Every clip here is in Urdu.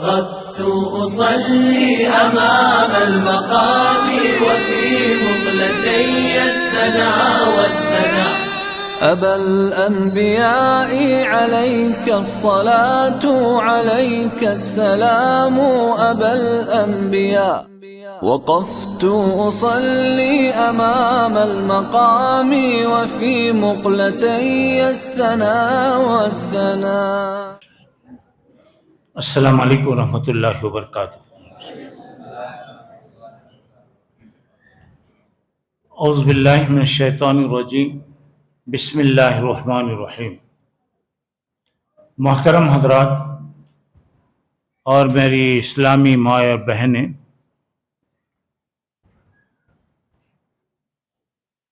وقفت أصلي أمام المقام وفي مقلتي السنا والسنا. أبا الأنبياء عليك الصلاة عليك السلام أبا الأنبياء. وقفت أصلي أمام المقام وفي مقلتي السنا والسنا. السلام علیکم ورحمۃ اللہ وبرکاتہ. اعوذ باللہ من الشیطان الرجیم. بسم اللہ الرحمن الرحیم. محترم حضرات اور میری اسلامی ماں اور بہنیں،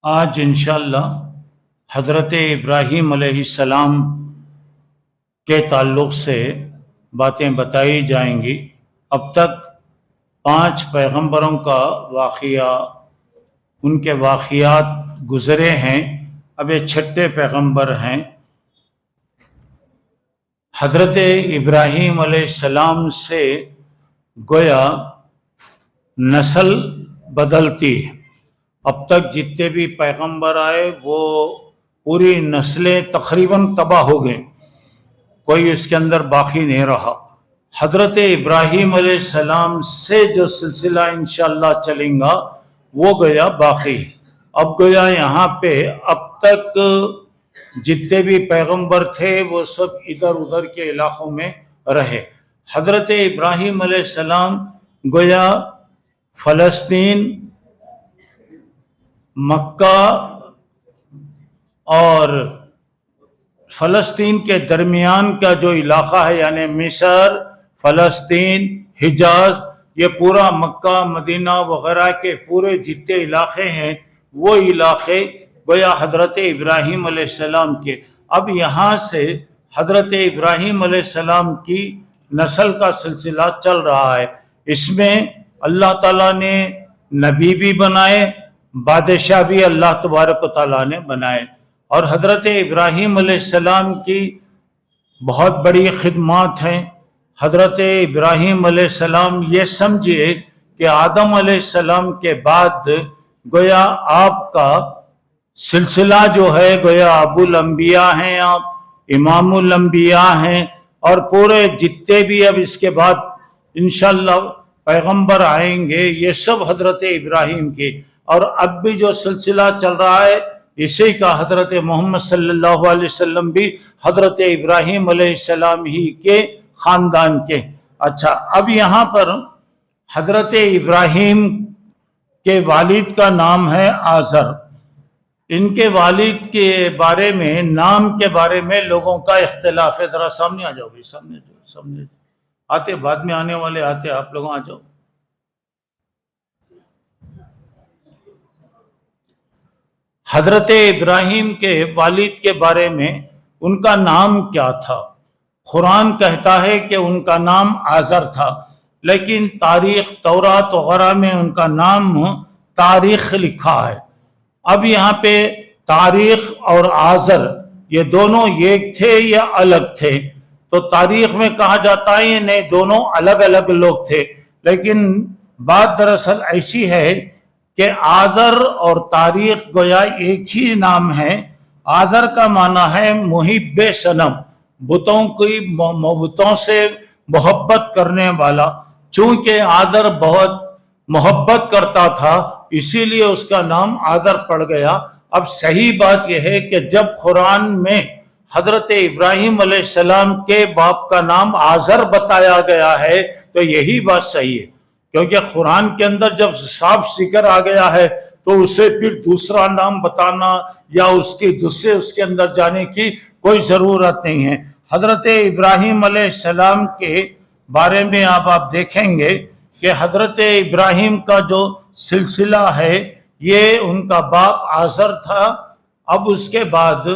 آج انشاءاللہ حضرت ابراہیم علیہ السلام کے تعلق سے باتیں بتائی جائیں گی. اب تک 5 پیغمبروں کا واقعہ، ان کے واقعات گزرے ہیں. اب یہ 6 پیغمبر ہیں. حضرت ابراہیم علیہ السلام سے گویا نسل بدلتی ہے. اب تک جتنے بھی پیغمبر آئے وہ پوری نسلیں تقریباً تباہ ہو گئیں، کوئی اس کے اندر باقی نہیں رہا. حضرت ابراہیم علیہ السلام سے جو سلسلہ انشاءاللہ چلیں گا وہ گیا باقی. اب گیا یہاں پہ اب تک جتنے بھی پیغمبر تھے وہ سب ادھر ادھر کے علاقوں میں رہے. حضرت ابراہیم علیہ السلام گویا فلسطین، مکہ اور فلسطین کے درمیان کا جو علاقہ ہے، یعنی مصر، فلسطین، حجاز، یہ پورا مکہ، مدینہ وغیرہ کے پورے جتنے علاقے ہیں وہ علاقے گویا حضرت ابراہیم علیہ السلام کے. اب یہاں سے حضرت ابراہیم علیہ السلام کی نسل کا سلسلہ چل رہا ہے. اس میں اللہ تعالیٰ نے نبی بھی بنائے، بادشاہ بھی اللہ تبارک و تعالیٰ نے بنائے. اور حضرت ابراہیم علیہ السلام کی بہت بڑی خدمات ہیں. حضرت ابراہیم علیہ السلام یہ سمجھئے کہ آدم علیہ السلام کے بعد گویا آپ کا سلسلہ جو ہے گویا ابو الانبیاء ہیں، آپ امام الانبیاء ہیں، اور پورے جتنے بھی اب اس کے بعد انشاءاللہ پیغمبر آئیں گے یہ سب حضرت ابراہیم کی. اور اب بھی جو سلسلہ چل رہا ہے اسی کا حضرت محمد صلی اللہ علیہ وسلم بھی حضرت ابراہیم علیہ السلام ہی کے خاندان کے. اچھا، اب یہاں پر حضرت ابراہیم کے والد کا نام ہے آزر. ان کے والد کے بارے میں، نام کے بارے میں لوگوں کا اختلاف ہے. ذرا سامنے آ جاؤ بھائی، سامنے جاؤ، سامنے آتے، بعد میں آنے والے آتے، آپ لوگ آ جاؤ. حضرت ابراہیم کے والد کے بارے میں ان کا نام کیا تھا؟ قرآن کہتا ہے کہ ان کا نام آزر تھا، لیکن تاریخ تورات وغیرہ میں ان کا نام تاریخ لکھا ہے. اب یہاں پہ تاریخ اور آزر یہ دونوں ایک تھے یا الگ تھے؟ تو تاریخ میں کہا جاتا ہے یہ نہیں، دونوں الگ الگ لوگ تھے. لیکن بات دراصل ایسی ہے کہ آزر اور تاریخ گویا ایک ہی نام ہے. آزر کا معنی ہے محب صنم، بتوں سے محبت کرنے والا. چونکہ آزر بہت محبت کرتا تھا اسی لیے اس کا نام آزر پڑ گیا. اب صحیح بات یہ ہے کہ جب قرآن میں حضرت ابراہیم علیہ السلام کے باپ کا نام آزر بتایا گیا ہے تو یہی بات صحیح ہے، کیونکہ قرآن کے اندر جب صاف ذکر آ گیا ہے تو اسے پھر دوسرا نام بتانا یا اس کے اندر جانے کی کوئی ضرورت نہیں ہے. حضرت ابراہیم علیہ السلام کے بارے میں آپ دیکھیں گے کہ حضرت ابراہیم کا جو سلسلہ ہے یہ ان کا باپ آزر تھا. اب اس کے بعد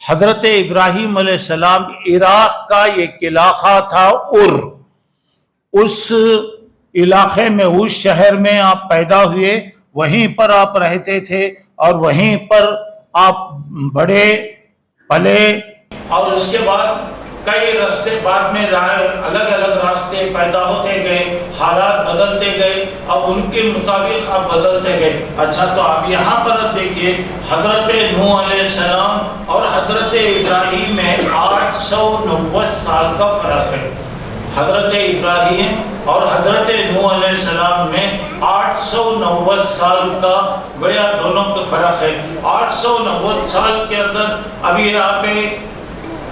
حضرت ابراہیم علیہ السلام عراق کا ایک علاقہ تھا اس علاقے میں، اس شہر میں آپ پیدا ہوئے، وہیں پر آپ رہتے تھے اور وہیں پر آپ بڑے پلے. اور اس کے بعد کئی راستے بعد میں الگ الگ راستے پیدا ہوتے گئے، حالات بدلتے گئے، اب ان کے مطابق اب بدلتے گئے۔ اچھا تو اب یہاں پر دیکھیے حضرت نوح علیہ السلام اور حضرت ابراہیم میں 890 سال کا فرق ہے۔ حضرت ابراہیم اور حضرت نوح علیہ السلام میں 890 سال کا گویا دونوں کا فرق ہے۔ 890 سال کے اندر ابھی یہاں پہ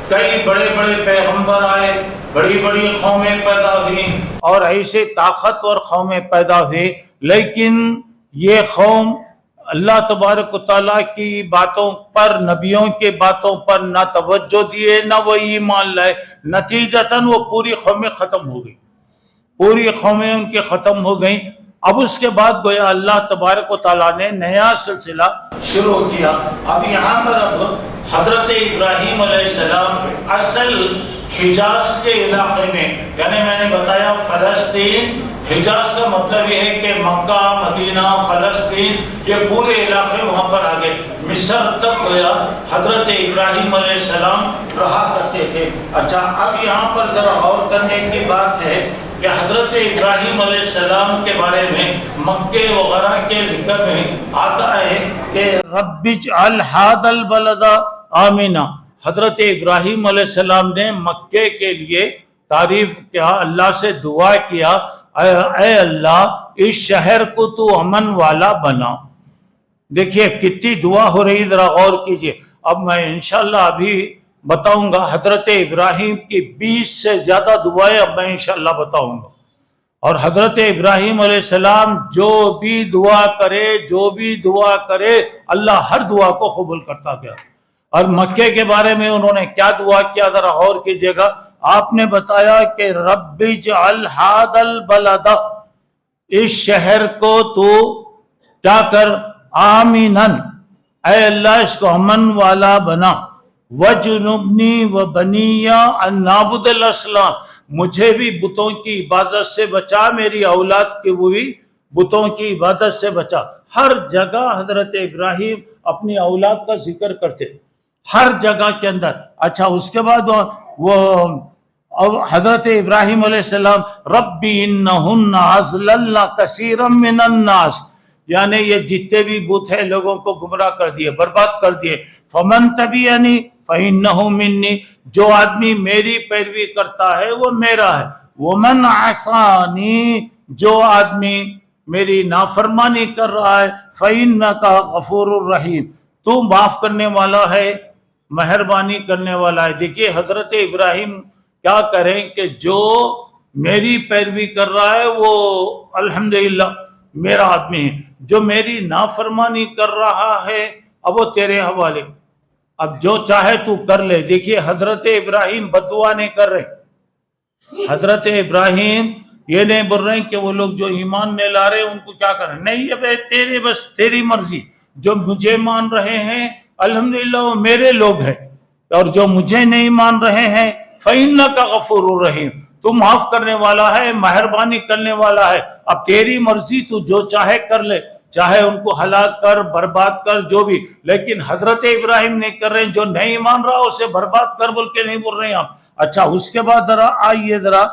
کئی بڑے بڑے پیغمبر آئے، بڑی بڑی قومیں پیدا ہوئی اور ایسے طاقتور قومیں پیدا ہوئی، لیکن یہ قوم اللہ تبارک و تعالیٰ کی باتوں پر، نبیوں کے باتوں پر نہ توجہ دیے نہ وہ ایمان لائے، نتیجتاً وہ پوری قومیں ختم ہو گئی، پوری قومیں ان کے ختم ہو گئیں۔ اب اس کے بعد گویا اللہ تبارک و تعالیٰ نے نیا سلسلہ شروع کیا۔ اب یہاں پر اب حضرت ابراہیم علیہ السلام اصل حجاز کے علاقے میں، یعنی میں نے بتایا فلسطین، حجاز کا مطلب یہ ہے کہ مکہ، مدینہ، فلسطین، یہ پورے علاقے وہاں پر آ گئے۔ مصر تک گویا حضرت ابراہیم علیہ السلام رہا کرتے تھے۔ اچھا اب یہاں پر ذرا غور کرنے کی بات ہے کہ حضرت ابراہیم علیہ السلام کے بارے میں مکے وغیرہ کے ذکر میں آتا ہے کہ رب اجعل ھذا البلد آمنا۔ حضرت ابراہیم علیہ السلام نے مکے کے لیے تعریف کیا، اللہ سے دعا کیا، اے اللہ اس شہر کو تو امن والا بنا۔ دیکھیے کتنی دعا ہو رہی، ذرا غور کیجئے۔ اب میں انشاءاللہ ابھی بتاؤں گا حضرت ابراہیم کی 20 سے زیادہ دعائیں اب میں انشاءاللہ بتاؤں گا، اور حضرت ابراہیم علیہ السلام جو بھی دعا کرے اللہ ہر دعا کو قبول کرتا گیا۔ اور مکے کے بارے میں انہوں نے کیا دعا کیا، ذرا غور کیجئے گا۔ آپ نے بتایا کہ رب اجعل ھذا البلد، اس شہر کو تو کیا کر، آمیناً، اے اللہ اس کو امن والا بنا، وجنبنی وبنی ان نعبد الاصنام، مجھے بھی بتوں کی عبادت سے بچا، میری اولاد کے وہ بھی بتوں کی عبادت سے بچا۔ ہر جگہ حضرت ابراہیم اپنی اولاد کا ذکر کرتے، ہر جگہ کے اندر۔ اچھا اس کے بعد وہ حضرت ابراہیم علیہ السلام ربی انہن اضللن کثیرا من الناس، یعنی یہ جتنے بھی بت ہیں لوگوں کو گمراہ کر دیے، برباد کر دیے۔ فمن تبعنی فإنہ منی، جو آدمی میری پیروی کرتا ہے وہ میرا ہے۔ ومن عصانی، جو آدمی میری نافرمانی کر رہا ہے، فإنک غفور الرحیم، تو معاف کرنے والا ہے، مہربانی کرنے والا ہے۔ دیکھیے حضرت ابراہیم کیا کریں کہ جو میری پیروی کر رہا ہے وہ الحمدللہ میرا آدمی ہے، جو میری نافرمانی کر رہا ہے اب وہ تیرے حوالے، اب جو چاہے تو کر لے۔ دیکھیے حضرت ابراہیم بد دعا نہیں کر رہے، حضرت ابراہیم یہ نہیں بول رہے کہ وہ لوگ جو ایمان نہیں لا رہے ان کو کیا کریں، نہیں، تیرے بس تیری مرضی، جو مجھے مان رہے ہیں الحمدللہ وہ میرے لوگ ہیں، اور جو مجھے نہیں مان رہے ہیں فإنک غفور الرحیم، تو معاف کرنے والا ہے، مہربانی کرنے والا ہے، اب تیری مرضی، تو جو چاہے کر لے، چاہے ان کو ہلاک کر، برباد کر، جو بھی۔ لیکن حضرت ابراہیم نہیں کر رہے ہیں، جو نہیں مان رہا اسے برباد کر بول کے نہیں بول رہے ہیں آپ۔ اچھا اس کے بعد ذرا آئیے، ذرا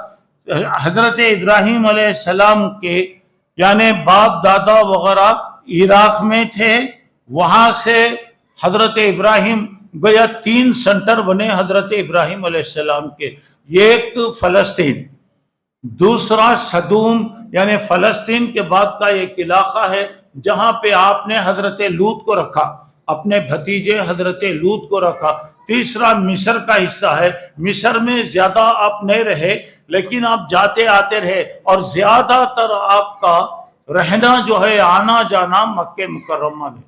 حضرت ابراہیم علیہ السلام کے یعنی باپ دادا وغیرہ عراق میں تھے، وہاں سے حضرت ابراہیم گویا 3 سنٹر بنے حضرت ابراہیم علیہ السلام کے، ایک فلسطین، دوسرا صدوم یعنی فلسطین کے بعد کا ایک علاقہ ہے جہاں پہ آپ نے حضرت لوط کو رکھا، اپنے بھتیجے حضرت لوط کو رکھا، تیسرا مصر کا حصہ ہے، مصر میں زیادہ آپ نہیں رہے لیکن آپ جاتے آتے رہے، اور زیادہ تر آپ کا رہنا جو ہے آنا جانا مکہ مکرمہ میں،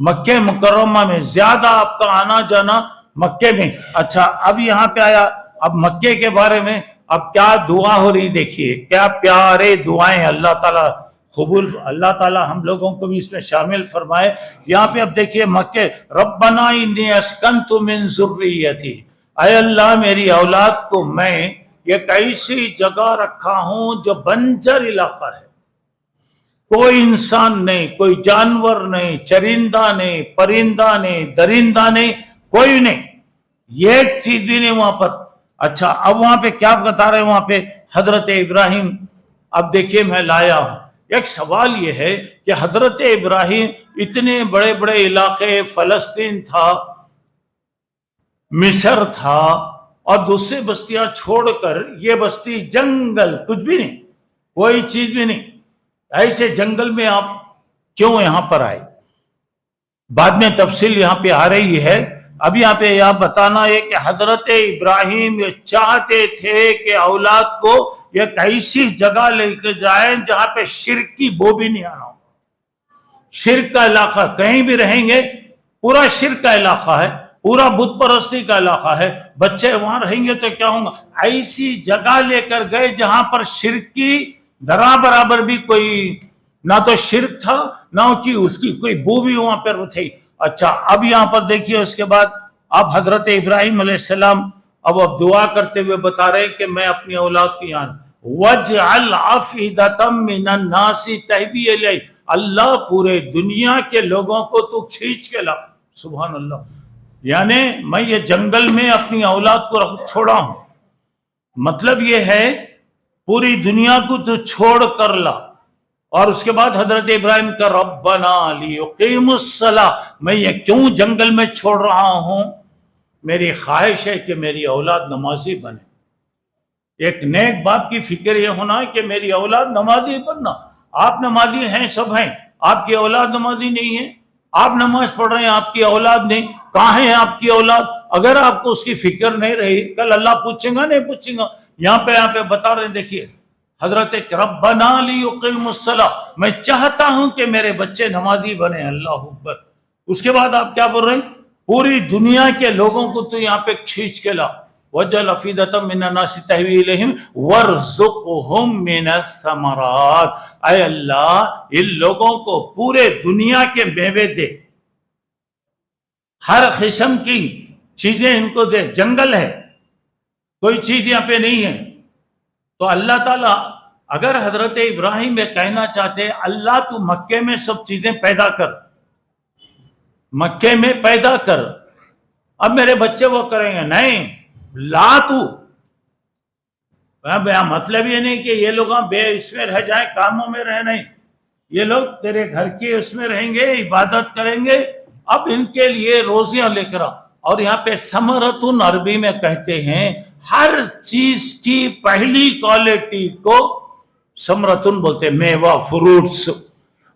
مکہ مکرمہ میں زیادہ آپ کا آنا جانا مکے میں۔ اچھا اب یہاں پہ آیا، اب مکے کے بارے میں اب کیا دعا ہو رہی، دیکھیے کیا پیارے دعائیں اللہ تعالیٰ قبول، اللہ تعالیٰ ہم لوگوں کو بھی اس میں شامل فرمائے۔ یہاں پہ اب دیکھیے مکے، ربنا انی اسکنت من ذریتی، اے اللہ میری اولاد کو میں ایک ایسی جگہ رکھا ہوں جو بنجر علاقہ ہے، کوئی انسان نہیں، کوئی جانور نہیں، چرندہ نہیں، پرندہ نہیں، درندہ نہیں، کوئی نہیں، یہ ایک چیز بھی نہیں وہاں پر. اچھا اب وہاں پہ کیا بتا رہے ہیں وہاں پہ حضرت ابراہیم؟ اب دیکھیے میں لایا ہوں ایک سوال یہ ہے کہ حضرت ابراہیم اتنے بڑے بڑے علاقے، فلسطین تھا، مصر تھا، اور دوسری بستیاں چھوڑ کر یہ بستی جنگل، کچھ بھی نہیں، کوئی چیز بھی نہیں، ایسے جنگل میں آپ کیوں یہاں پر آئے؟ بعد میں تفصیل یہاں پہ آ رہی ہے. اب یہاں پہ یہ بتانا ہے کہ حضرت ابراہیم یہ چاہتے تھے کہ اولاد کو ایک ایسی جگہ لے کے جائیں جہاں پہ شرک کی بو بھی نہیں آنا ہو. شرک کا علاقہ کہیں بھی رہیں گے، پورا شرک کا علاقہ ہے، پورا بت پرستی کا علاقہ ہے، بچے وہاں رہیں گے تو کیا ہوگا؟ ایسی جگہ لے کر گئے جہاں پر شرک کی ذرا برابر بھی کوئی نہ تو شرک تھا نہ اس کی کوئی بو بھی وہاں پر تھی. اچھا اب یہاں پر دیکھیے اس کے بعد اب حضرت ابراہیم علیہ السلام اب دعا کرتے ہوئے بتا رہے کہ میں اپنی اولاد کو یہاں وَجْعَلْ عَفْئِدَةً مِّنَ النَّاسِ تَهْوِي إِلَيْهِ، اللہ پورے دنیا کے لوگوں کو تو کھینچ کے لا. سبحان اللہ. یعنی میں یہ جنگل میں اپنی اولاد کو چھوڑا ہوں، مطلب یہ ہے پوری دنیا کو تو چھوڑ کر لا. اور اس کے بعد حضرت ابراہیم کا ربنا لیقیموا الصلاۃ، میں یہ کیوں جنگل میں چھوڑ رہا ہوں؟ میری خواہش ہے کہ میری اولاد نمازی بنے. ایک نیک باپ کی فکر یہ ہونا ہے کہ میری اولاد نمازی بننا. آپ نمازی ہیں، سب ہیں، آپ کی اولاد نمازی نہیں ہے. آپ نماز پڑھ رہے ہیں، آپ کی اولاد نہیں. کہاں ہے آپ کی اولاد؟ اگر آپ کو اس کی فکر نہیں رہی، کل اللہ پوچھیں گا نہیں پوچھیں گا. یہاں پہ بتا رہے ہیں، دیکھیے حضرت ربنا لیقیموا الصلاۃ، میں چاہتا ہوں کہ میرے بچے نمازی بنے. اللہ اکبر. اس کے بعد آپ کیا بول رہے ہیں؟ پوری دنیا کے لوگوں کو تو یہاں پہ کھینچ کے لا. وَجَعَلْ أَفْئِدَةً مِّنَ النَّاسِ تَهْوِي إِلَيْهِمْ وَارْزُقْهُم مِّنَ الثَّمَرَاتِ، اے اللہ ان لوگوں کو پورے دنیا کے میوے دے، ہر قسم کی چیزیں ان کو دے. جنگل ہے، کوئی چیز یہاں پہ نہیں ہے. تو اللہ تعالیٰ اگر حضرت ابراہیم یہ کہنا چاہتے اللہ تو مکے میں سب چیزیں پیدا کر، مکے میں پیدا کر، اب میرے بچے وہ کریں گے، نہیں لا تو. مطلب یہ نہیں کہ یہ لوگ بے اس میں رہ جائیں، کاموں میں رہ نہیں، یہ لوگ تیرے گھر کے اس میں رہیں گے، عبادت کریں گے. اب ان کے لیے روزیاں لے کر آ. اور یہاں پہ ثمرۃ عربی میں کہتے ہیں ہر چیز کی پہلی کوالٹی کو ثمرۃ بولتے ہیں، میوہ، فروٹس.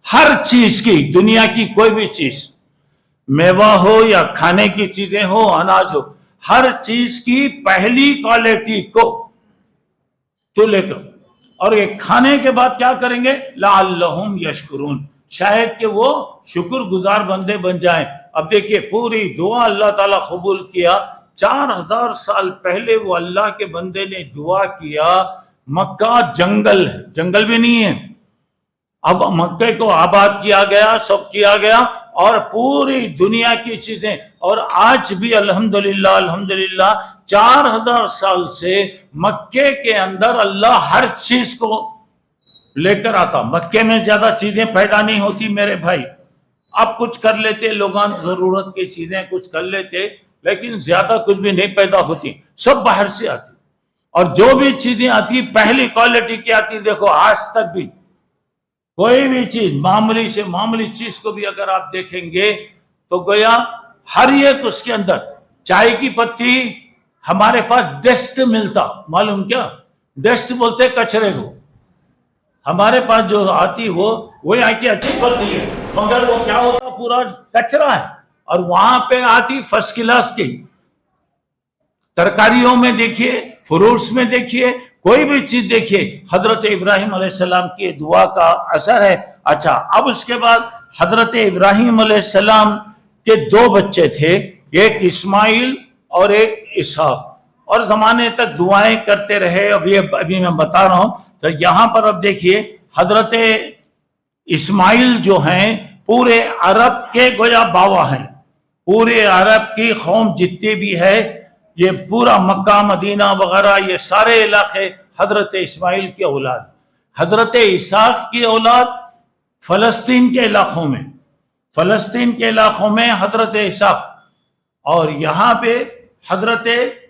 ہر چیز کی، دنیا کی کوئی بھی چیز، میوہ ہو یا کھانے کی چیزیں ہو، اناج ہو، ہر چیز کی پہلی کوالٹی کو تو لے کر. اور یہ کھانے کے بعد کیا کریں گے؟ لعلہم یشکرون، شاید کہ وہ شکر گزار بندے بن جائیں. اب دیکھیے پوری دعا اللہ تعالیٰ قبول کیا. 4000 سال پہلے وہ اللہ کے بندے نے دعا کیا. مکہ جنگل ہے، جنگل بھی نہیں ہے. اب مکے کو آباد کیا گیا، سب کیا گیا، اور پوری دنیا کی چیزیں. اور آج بھی الحمدللہ 4000 سال سے مکے کے اندر اللہ ہر چیز کو لے کر آتا. مکے میں زیادہ چیزیں پیدا نہیں ہوتی میرے بھائی. اب کچھ کر لیتے لوگاں، ضرورت کی چیزیں کچھ کر لیتے، لیکن زیادہ کچھ بھی نہیں پیدا ہوتی، سب باہر سے آتی. اور جو بھی چیزیں آتی پہلی کوالٹی کی آتی. دیکھو آج تک بھی کوئی بھی چیز، معمولی سے معمولی چیز کو بھی اگر آپ دیکھیں گے تو گویا ہر ایک اس کے اندر، چائے کی پتی ہمارے پاس ڈسٹ ملتا، معلوم کیا ڈسٹ بولتے کچرے کو، ہمارے پاس جو آتی وہ یہاں کی اچھی پتی ہے، مگر وہ کیا ہوتا پورا کچرا ہے. اور وہاں پہ آتی فرسٹ کلاس کی. ترکاریوں میں دیکھیے، فروٹس میں دیکھیے، کوئی بھی چیز دیکھیے، حضرت ابراہیم علیہ السلام کی دعا کا اثر ہے. اچھا اب اس کے بعد حضرت ابراہیم علیہ السلام کے 2 بچے تھے، ایک اسماعیل اور ایک اسحاق، اور زمانے تک دعائیں کرتے رہے. ابھی میں بتا رہا ہوں. تو یہاں پر اب دیکھیے حضرت اسماعیل جو ہیں پورے عرب کے گویا باوا ہیں. پورے عرب کی قوم جتنی بھی ہے، یہ پورا مکہ مدینہ وغیرہ یہ سارے علاقے حضرت اسماعیل کی اولاد. حضرت اسحاق کی اولاد فلسطین کے علاقوں میں حضرت اسحاق. اور یہاں پہ حضرت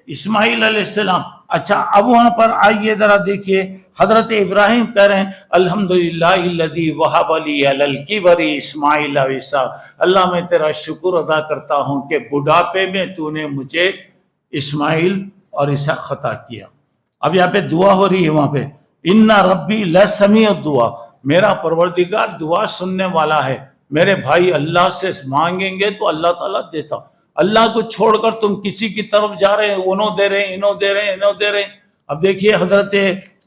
اسماعیل علیہ السلام. اچھا اب وہاں پر آئیے ذرا دیکھیے، حضرت ابراہیم کہہ رہے ہیں الحمدللہ الذی وہب لی علی الکبر اسماعیل و اسحاق، اللہ میں تیرا شکر ادا کرتا ہوں کہ بڑھاپے میں تو نے مجھے اسماعیل اور اسحاق عطا کیا. اب یہاں پہ دعا ہو رہی ہے، وہاں پہ ان ربی لسمیع الدعا، میرا پروردگار دعا سننے والا ہے. میرے بھائی اللہ سے مانگیں گے تو اللہ تعالیٰ دیتا. اللہ کو چھوڑ کر تم کسی کی طرف جا رہے ہیں، انہوں دے رہے ہیں، انہوں دے رہے ہیں، انہوں دے رہے ہیں. اب دیکھیے حضرت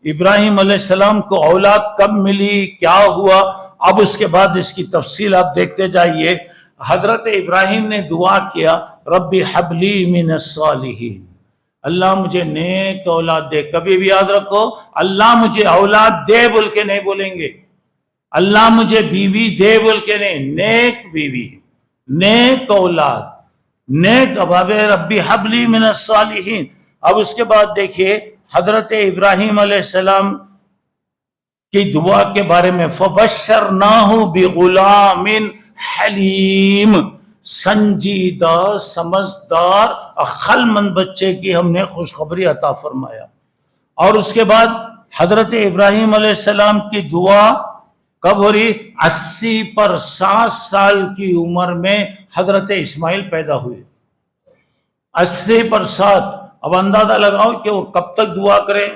ابراہیم علیہ السلام کو اولاد کب ملی، کیا ہوا، اب اس کے بعد اس کی تفصیل آپ دیکھتے جائیے. حضرت ابراہیم نے دعا کیا رب ہب لی من الصالحین، اللہ مجھے نیک اولاد دے. کبھی بھی یاد رکھو اللہ مجھے اولاد دے بول کے نہیں بولیں گے، اللہ مجھے بیوی دے بول کے نہیں، نیک بیوی، نیک اولاد، نیک اباب ربی حب لی من الصالحین. اب اس کے بعد دیکھیے حضرت ابراہیم علیہ السلام کی دعا کے بارے میں فبشرناہ بغلام حلیم، سنجیدہ سمجھدار عقل مند بچے کی ہم نے خوشخبری عطا فرمایا. اور اس کے بعد حضرت ابراہیم علیہ السلام کی دعا کب ہو رہی؟ 80 پر 60 سال کی عمر میں حضرت اسماعیل پیدا ہوئے. 80 پر 60. اب اندازہ لگاؤ کہ وہ کب تک دعا کریں،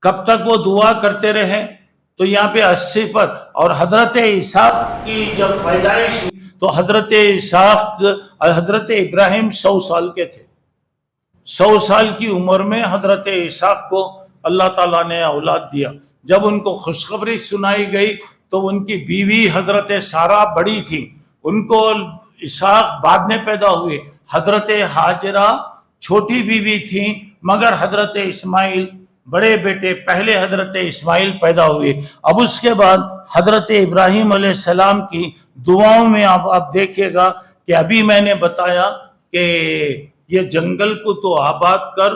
کب تک وہ دعا کرتے رہے. تو یہاں پہ 80 پر. اور حضرت اسحاق کی جب پیدائش ہوئی تو حضرت اسحاق حضرت ابراہیم 100 سال کے تھے. 100 سال کی عمر میں حضرت اسحاق کو اللہ تعالیٰ نے اولاد دیا. جب ان کو خوشخبری سنائی گئی تو ان کی بیوی حضرت سارہ بڑی تھی، ان کو اسحاق بعد میں پیدا ہوئے. حضرت ہاجرہ چھوٹی بیوی تھی، مگر حضرت اسماعیل بڑے بیٹے پہلے حضرت اسماعیل پیدا ہوئے. اب اس کے بعد حضرت ابراہیم علیہ السلام کی دعاؤں میں آپ دیکھیے گا کہ ابھی میں نے بتایا کہ یہ جنگل کو تو آباد کر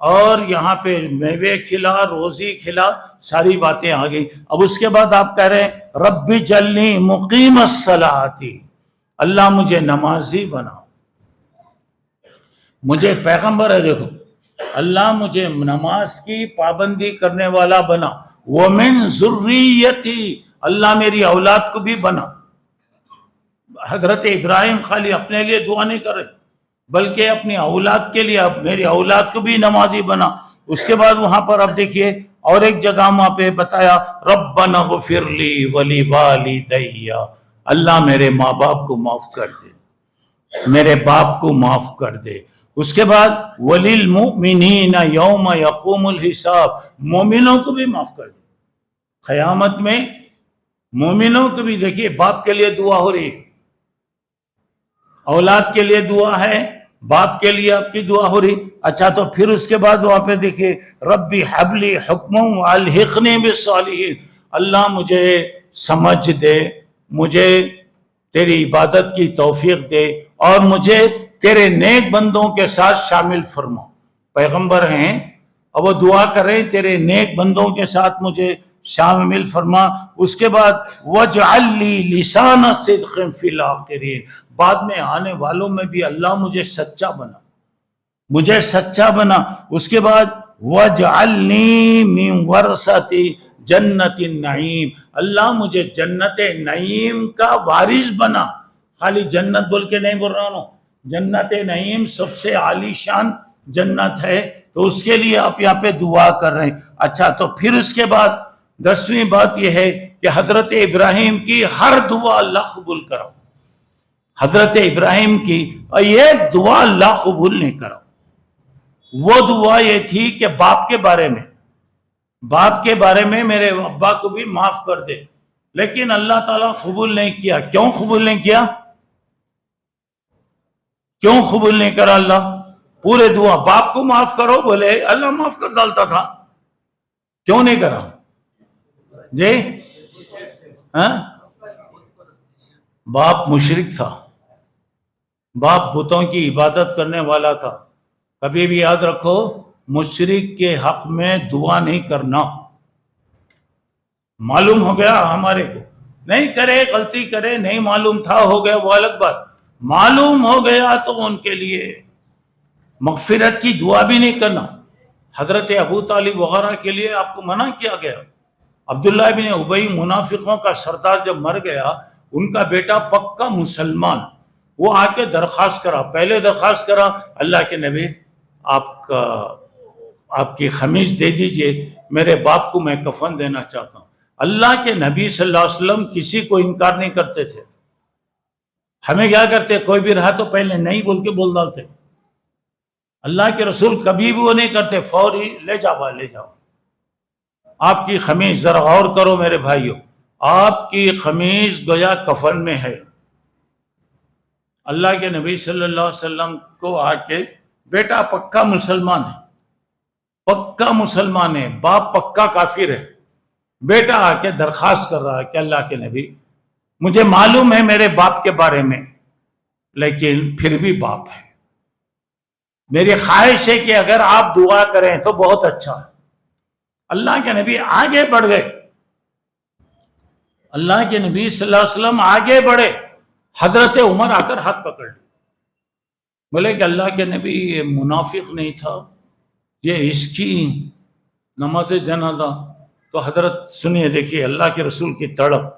اور یہاں پہ میوے کھلا، روزی کھلا، ساری باتیں آ گئی. اب اس کے بعد آپ کہہ رہے ہیں رب اجعلنی مقیم الصلاۃ، اللہ مجھے نمازی بنا. مجھے پیغمبر ہے، دیکھو اللہ مجھے نماز کی پابندی کرنے والا بنا. ومن ذریتی، اللہ میری اولاد کو بھی بنا. حضرت ابراہیم خالی اپنے لیے دعا نہیں کر رہے بلکہ اپنی اولاد کے لیے، اب میری اولاد کو بھی نمازی بنا. اس کے بعد وہاں پر اب دیکھیے اور ایک جگہ وہاں پہ بتایا ربنا اغفر لی ولی والدی، اللہ میرے ماں باپ کو معاف کر دے، میرے باپ کو معاف کر دے. اس کے بعد وَلِلْمُؤْمِنِينَ يَوْمَ يَقُومُ الْحِسَابِ، مومنوں کو بھی معاف کر دے. قیامت میں مومنوں کو بھی، دیکھیے باپ کے لیے دعا ہو رہی ہے، اولاد کے لیے دعا ہے، باپ کے لیے آپ کی دعا ہو رہی. اچھا تو پھر اس کے بعد وہاں پہ دیکھیے ربی حب لی حکما والحقنی بالصالحین، اللہ مجھے سمجھ دے، مجھے تیری عبادت کی توفیق دے اور مجھے تیرے نیک بندوں کے ساتھ شامل فرما. پیغمبر ہیں اور وہ دعا کریں تیرے نیک بندوں کے ساتھ مجھے شامل فرما. اس کے بعد وَاجْعَلْ لِي لِسَانَ صِدْقٍ فِي الْآخِرِينَ، بعد میں آنے والوں میں بھی اللہ مجھے سچا بنا، مجھے سچا بنا. اس کے بعد وَاجْعَلْنِي مِنْ وَرَثَةِ جَنَّةِ النَّعِيمِ، اللہ مجھے جنت نعیم کا وارث بنا. خالی جنت بول کے نہیں بول رہا ہوں، جنت نعیم سب سے عالی شان جنت ہے، تو اس کے لیے آپ یہاں پہ دعا کر رہے ہیں. اچھا تو پھر اس کے بعد 10ویں بات یہ ہے کہ حضرت ابراہیم کی ہر دعا اللہ قبول کرو. حضرت ابراہیم کی یہ دعا اللہ قبول نہیں کرو. وہ دعا یہ تھی کہ باپ کے بارے میں میرے ابا کو بھی معاف کر دے، لیکن اللہ تعالیٰ قبول نہیں کیا. کیوں قبول نہیں کیا؟ کیوں قبول نہیں کرا اللہ؟ پورے دعا باپ کو معاف کرو بولے اللہ معاف کر ڈالتا تھا، کیوں نہیں کرا؟ جی باپ مشرک تھا، باپ بتوں کی عبادت کرنے والا تھا. کبھی بھی یاد رکھو مشرک کے حق میں دعا نہیں کرنا. معلوم ہو گیا ہمارے کو، نہیں کرے غلطی کرے، نہیں معلوم تھا ہو گیا وہ الگ بات. معلوم ہو گیا تو ان کے لیے مغفرت کی دعا بھی نہیں کرنا. حضرت ابو طالب وغیرہ کے لیے آپ کو منع کیا گیا. عبداللہ بن ابی منافقوں کا سردار جب مر گیا، ان کا بیٹا پکا مسلمان، وہ آ کے درخواست کرا. پہلے درخواست کرا، اللہ کے نبی آپ کی خمیس دے دیجئے، میرے باپ کو میں کفن دینا چاہتا ہوں. اللہ کے نبی صلی اللہ علیہ وسلم کسی کو انکار نہیں کرتے تھے. ہمیں کیا کرتے، کوئی بھی رہا تو پہلے نہیں بول کے بول ڈالتے. اللہ کے رسول کبھی بھی وہ نہیں کرتے، فوری لے جاؤ لے جاؤ. آپ کی خمیس ذرا غور کرو میرے بھائیوں، آپ کی خمیس گویا کفن میں ہے. اللہ کے نبی صلی اللہ علیہ وسلم کو آ کے بیٹا پکا مسلمان ہے، پکا مسلمان ہے، باپ پکا کافر ہے، بیٹا آ کے درخواست کر رہا ہے کہ اللہ کے نبی مجھے معلوم ہے میرے باپ کے بارے میں، لیکن پھر بھی باپ ہے، میری خواہش ہے کہ اگر آپ دعا کریں تو بہت اچھا ہے. اللہ کے نبی آگے بڑھ گئے، اللہ کے نبی صلی اللہ علیہ وسلم آگے بڑھے. حضرت عمر آ کر ہاتھ پکڑ لی، بولے کہ اللہ کے نبی یہ منافق نہیں تھا، یہ اس کی نماز جنازہ. تو حضرت سنیے، دیکھیے اللہ کے رسول کی تڑپ.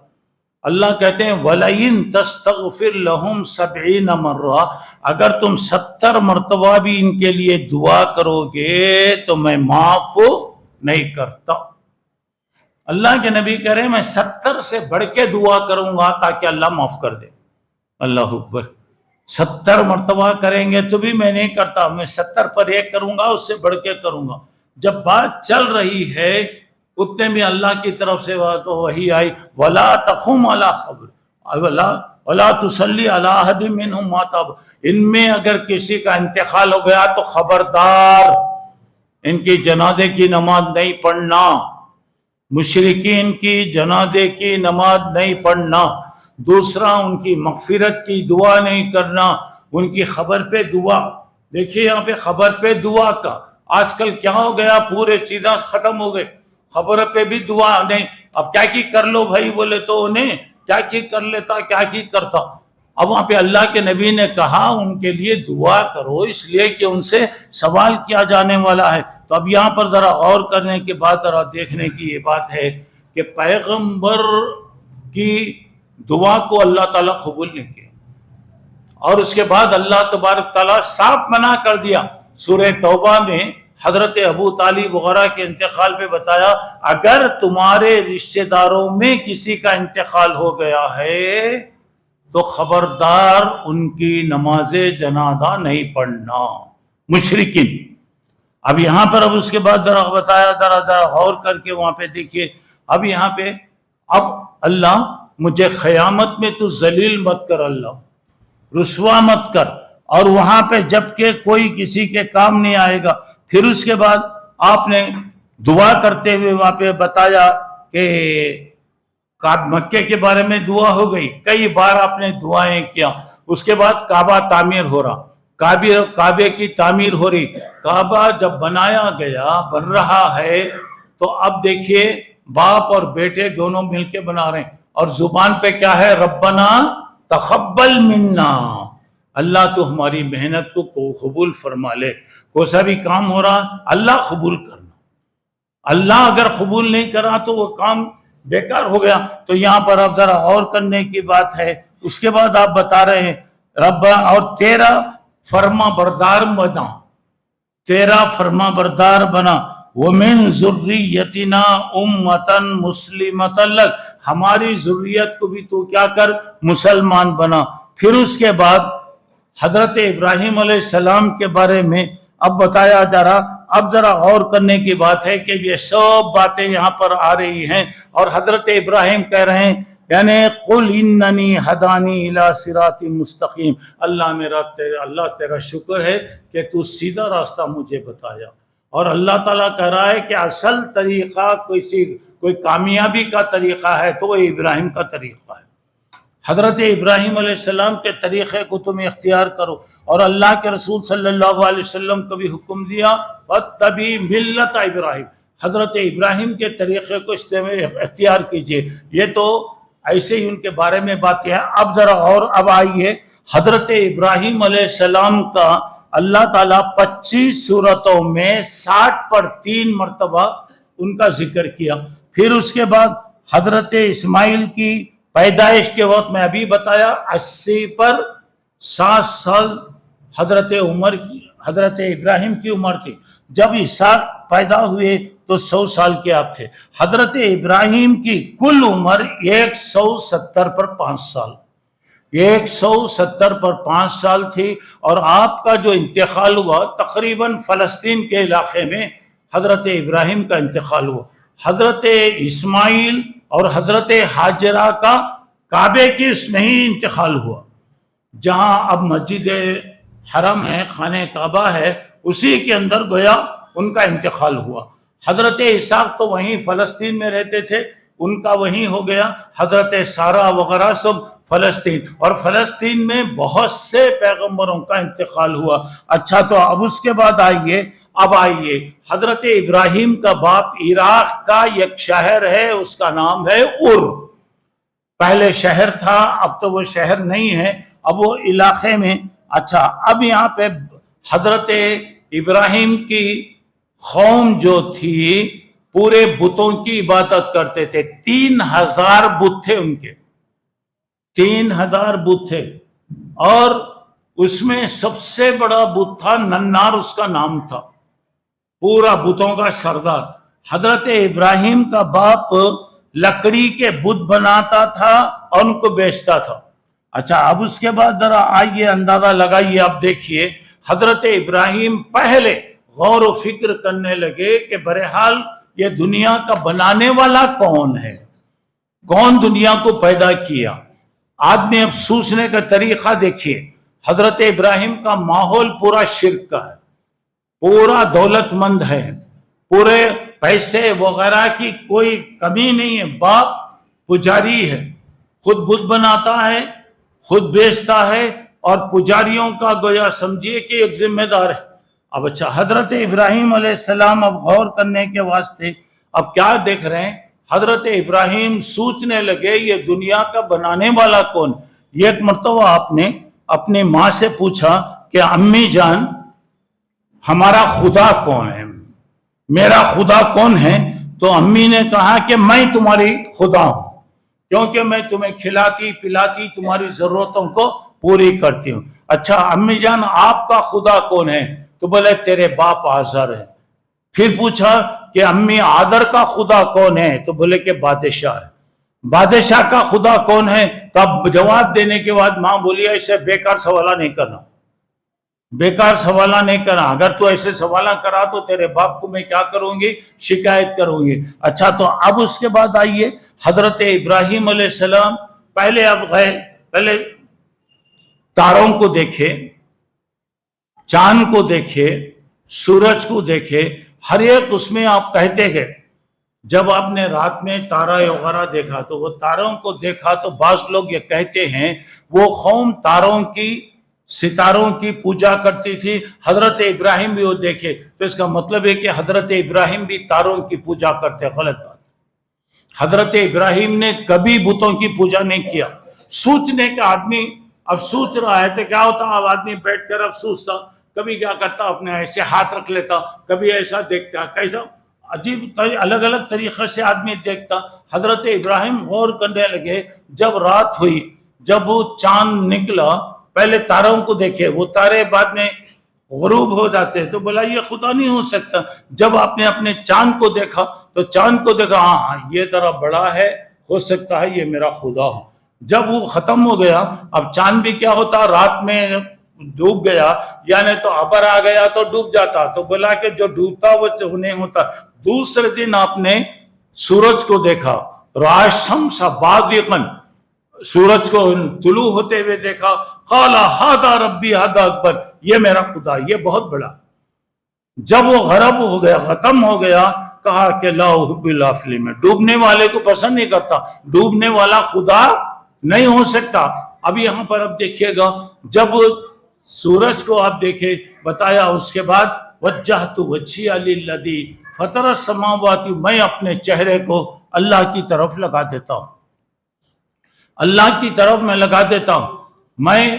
اللہ کہتے ہیں وَلَئِن تَسْتَغْفِرْ لَهُمْ 70 مرہ، اگر تم 70 مرتبہ بھی ان کے لیے دعا کرو گے تو میں معاف نہیں کرتا. اللہ کے نبی کہہ رہے ہیں میں 70 سے بڑھ کے دعا کروں گا تاکہ اللہ معاف کر دے. اللہ اکبر. 70 مرتبہ کریں گے تو بھی میں نہیں کرتا، میں 70 پر ایک کروں گا، اس سے بڑھ کے کروں گا. جب بات چل رہی ہے اتنے بھی اللہ کی طرف سے وحی آئی، وَلَا تَقُمْ عَلَىٰ قَبْرٍ وَلَا تُصَلِّ عَلَىٰ أَحَدٍ مِّنْهُمْ مَاتَ أَبَدًا. ان میں اگر کسی کا انتقال ہو گیا تو خبردار ان کی جنازے کی نماز نہیں پڑھنا، مشرکین کی جنازے کی نماز نہیں پڑھنا. دوسرا ان کی مغفرت کی دعا نہیں کرنا، ان کی خبر پہ دعا. دیکھیے یہاں پہ خبر پہ دعا کا آج کل کیا ہو گیا، پورے چیزیں ختم ہو گئے. خبر پہ بھی دعا نہیں. اب کیا کی کر لو بھائی بولے تو انہیں کیا کی کر لیتا، کیا کی کرتا. اب وہاں پہ اللہ کے نبی نے کہا ان کے لیے دعا کرو، اس لیے کہ ان سے سوال کیا جانے والا ہے. تو اب یہاں پر ذرا غور کرنے کے بعد ذرا دیکھنے کی یہ بات ہے کہ پیغمبر کی دعا کو اللہ تعالیٰ قبول نہیں کیا، اور اس کے بعد اللہ تبارک تعالیٰ صاف منع کر دیا. سورہ توبہ میں حضرت ابو طالب وغیرہ کے انتقال پہ بتایا اگر تمہارے رشتہ داروں میں کسی کا انتقال ہو گیا ہے تو خبردار ان کی نماز جنازہ نہیں پڑھنا. مشرکین. اب یہاں پر اب اس کے بعد ذرا بتایا، ذرا غور کر کے وہاں پہ دیکھیے. اب یہاں پہ اب اللہ مجھے قیامت میں تو ذلیل مت کر، اللہ رسوا مت کر. اور وہاں پہ جب کہ کوئی کسی کے کام نہیں آئے گا. پھر اس کے بعد آپ نے دعا کرتے ہوئے وہاں پہ بتایا کہ مکے کے بارے میں دعا ہو گئی، کئی بار آپ نے دعائیں کیا. اس کے بعد کعبہ تعمیر ہو رہا، کعبے کی تعمیر ہو رہی. کعبہ جب بنایا گیا، بن رہا ہے، تو اب دیکھیے باپ اور بیٹے دونوں مل کے بنا رہے ہیں، اور زبان پہ کیا ہے، ربنا تقبل منا، اللہ تو ہماری محنت کو قبول فرما لے. کوئی سا بھی کام ہو رہا اللہ قبول کرنا، اللہ اگر قبول نہیں کرا تو وہ کام بیکار ہو گیا. تو یہاں پر اب ذرا غور کرنے کی بات ہے. اس کے بعد آپ بتا رہے ہیں رب اور تیرا فرما بردار بنا، تیرا فرما بردار بنا. وَمِن ذُرِّيَّتِنَا أُمَّةً مُسْلِمَةً لَكَ، ہماری ذریت کو بھی تو کیا کر، مسلمان بنا. پھر اس کے بعد حضرت ابراہیم علیہ السلام کے بارے میں اب بتایا جا رہا. اب ذرا غور کرنے کی بات ہے کہ یہ سب باتیں یہاں پر آ رہی ہیں، اور حضرت ابراہیم کہہ رہے ہیں یعنی قُلْ إِنَّنِي هَدَانِي إِلَىٰ صِرَاطٍ مُسْتَقِيمٍ، اللہ تیرا شکر ہے کہ تو سیدھا راستہ مجھے بتایا. اور اللہ تعالیٰ کہہ رہا ہے کہ اصل طریقہ کوئی کامیابی کا طریقہ ہے تو وہ ابراہیم کا طریقہ ہے. حضرت ابراہیم علیہ السلام کے طریقے کو تم اختیار کرو. اور اللہ کے رسول صلی اللہ علیہ وسلم کو بھی حکم دیا وَاتَّبِعْ مِلَّةَ ابراہیم، حضرت ابراہیم کے طریقے کو اختیار کیجئے. یہ تو ایسے ہی ان کے بارے میں باتیں ہیں. اب ذرا اور اب آئیے حضرت ابراہیم علیہ السلام کا اللہ تعالیٰ 25 صورتوں میں 60 پر 3 مرتبہ ان کا ذکر کیا. پھر اس کے بعد حضرت اسماعیل کی پیدائش کے وقت میں ابھی بتایا 80 پر 7 سال حضرت ابراہیم کی عمر تھی. جب اسحاق پیدا ہوئے تو 100 سال کے آپ تھے. حضرت ابراہیم کی کل عمر 170 پر 5 سال 170 پر 5 سال تھی. اور آپ کا جو انتقال ہوا تقریباً فلسطین کے علاقے میں حضرت ابراہیم کا انتقال ہوا. حضرت اسماعیل اور حضرت حاجرہ کا کعبے کی اس میں ہی انتقال ہوا. جہاں اب مسجد حرم ہے، خانہ کعبہ ہے، اسی کے اندر گویا ان کا انتقال ہوا. حضرت اسحاق تو وہیں فلسطین میں رہتے تھے، ان کا وہیں ہو گیا. حضرت سارہ وغیرہ سب فلسطین، اور فلسطین میں بہت سے پیغمبروں کا انتقال ہوا. اچھا، تو اب اس کے بعد آئیے حضرت ابراہیم کا باپ عراق کا ایک شہر ہے، اس کا نام ہے ار. پہلے شہر تھا، اب تو وہ شہر نہیں ہے، اب وہ علاقے میں. اچھا، اب یہاں پہ حضرت ابراہیم کی قوم جو تھی پورے بتوں کی عبادت کرتے تھے. 3000 بت تھے ان کے، 3000 بت تھے. اور اس میں سب سے بڑا بت تھا ننار، اس کا نام تھا، پورا بتوں کا سردار. حضرت ابراہیم کا باپ لکڑی کے بت بناتا تھا اور ان کو بیچتا تھا. اچھا، اب اس کے بعد ذرا آئیے اندازہ لگائیے. اب دیکھیے حضرت ابراہیم پہلے غور و فکر کرنے لگے کہ بہرحال یہ دنیا کا بنانے والا کون ہے، کون دنیا کو پیدا کیا. آدمی اب سوچنے کا طریقہ دیکھیے. حضرت ابراہیم کا ماحول پورا شرک کا ہے، پورا دولت مند ہے، پورے پیسے وغیرہ کی کوئی کمی نہیں ہے. باپ پجاری ہے، خود بت بناتا ہے، خود بیچتا ہے، اور پجاریوں کا گویا سمجھیے کہ ایک ذمہ دار ہے. اب اچھا، حضرت ابراہیم علیہ السلام اب غور کرنے کے واسطے اب کیا دیکھ رہے ہیں؟ حضرت ابراہیم سوچنے لگے یہ دنیا کا بنانے والا کون. یہ ایک مرتبہ آپ نے اپنی ماں سے پوچھا کہ امی جان ہمارا خدا کون ہے، میرا خدا کون ہے؟ تو امی نے کہا کہ میں تمہاری خدا ہوں، کیونکہ میں تمہیں کھلاتی پلاتی تمہاری ضرورتوں کو پوری کرتی ہوں. اچھا امی جان آپ کا خدا کون ہے؟ تو بولے تیرے باپ آزر ہے. پھر پوچھا کہ امی آزر کا خدا کون ہے؟ تو بولے کہ بادشاہ ہے. بادشاہ کا خدا کون ہے؟ تو اب جواب دینے کے بعد ماں بولی ایسے بیکار سوالہ نہیں کرنا، بیکار سوالہ نہیں کرنا. اگر تو ایسے سوالہ کرا تو تیرے باپ کو میں کیا کروں گی؟ شکایت کروں گی. اچھا، تو اب اس کے بعد آئیے حضرت ابراہیم علیہ السلام پہلے تاروں کو دیکھے، چاند کو دیکھے، سورج کو دیکھے. ہر ایک اس میں آپ کہتے گئے. جب آپ نے رات میں تارہ وغیرہ دیکھا تو وہ تاروں کو دیکھا تو بعض لوگ یہ کہتے ہیں وہ قوم تاروں کی ستاروں کی پوجا کرتی تھی. حضرت ابراہیم بھی وہ دیکھے تو اس کا مطلب ہے کہ حضرت ابراہیم بھی تاروں کی پوجا کرتے. غلط بات. حضرت ابراہیم نے کبھی بتوں کی پوجا نہیں کیا. سوچنے کا آدمی اب سوچ رہا ہے تو کیا ہوتا، اب آدمی بیٹھ کر اب سوچتا، کبھی کیا کرتا اپنے ایسے ہاتھ رکھ لیتا، کبھی ایسا دیکھتا، کیسا عجیب الگ الگ طریقے سے آدمی دیکھتا. حضرت ابراہیم غور کرنے لگے. جب رات ہوئی، جب وہ چاند نکلا، پہلے تاروں کو دیکھے، وہ تارے بعد میں غروب ہو جاتے، تو بولا یہ خدا نہیں ہو سکتا. جب آپ نے اپنے چاند کو دیکھا تو چاند کو دیکھا، ہاں یہ ذرا بڑا ہے، ہو سکتا ہے یہ میرا خدا ہو. جب وہ ختم ہو گیا، اب چاند بھی کیا ہوتا، رات میں ڈوب گیا، یعنی تو ابر آ گیا تو ڈوب جاتا. تو بولا کہ جو ڈوبتا وہ نہیں ہوتا. دوسرے دن آپ نے سورج کو دیکھا، رأى الشمس بازغا، سورج کو طلوع ہوتے ہوئے دیکھا. قال هذا ربی هذا اکبر، یہ میرا خدا، یہ بہت بڑا. جب وہ غرب ہو گیا، ختم ہو گیا، کہا کہ لا احب الافلین، میں ڈوبنے والے کو پسند نہیں کرتا، ڈوبنے والا خدا نہیں ہو سکتا. اب یہاں پر اب دیکھیے گا، جب سورج کو آپ دیکھے، بتایا اس کے بعد وجہت وجہی للذی فطر السماوات، میں اپنے چہرے کو اللہ کی طرف لگا دیتا ہوں، اللہ کی طرف میں لگا دیتا ہوں. میں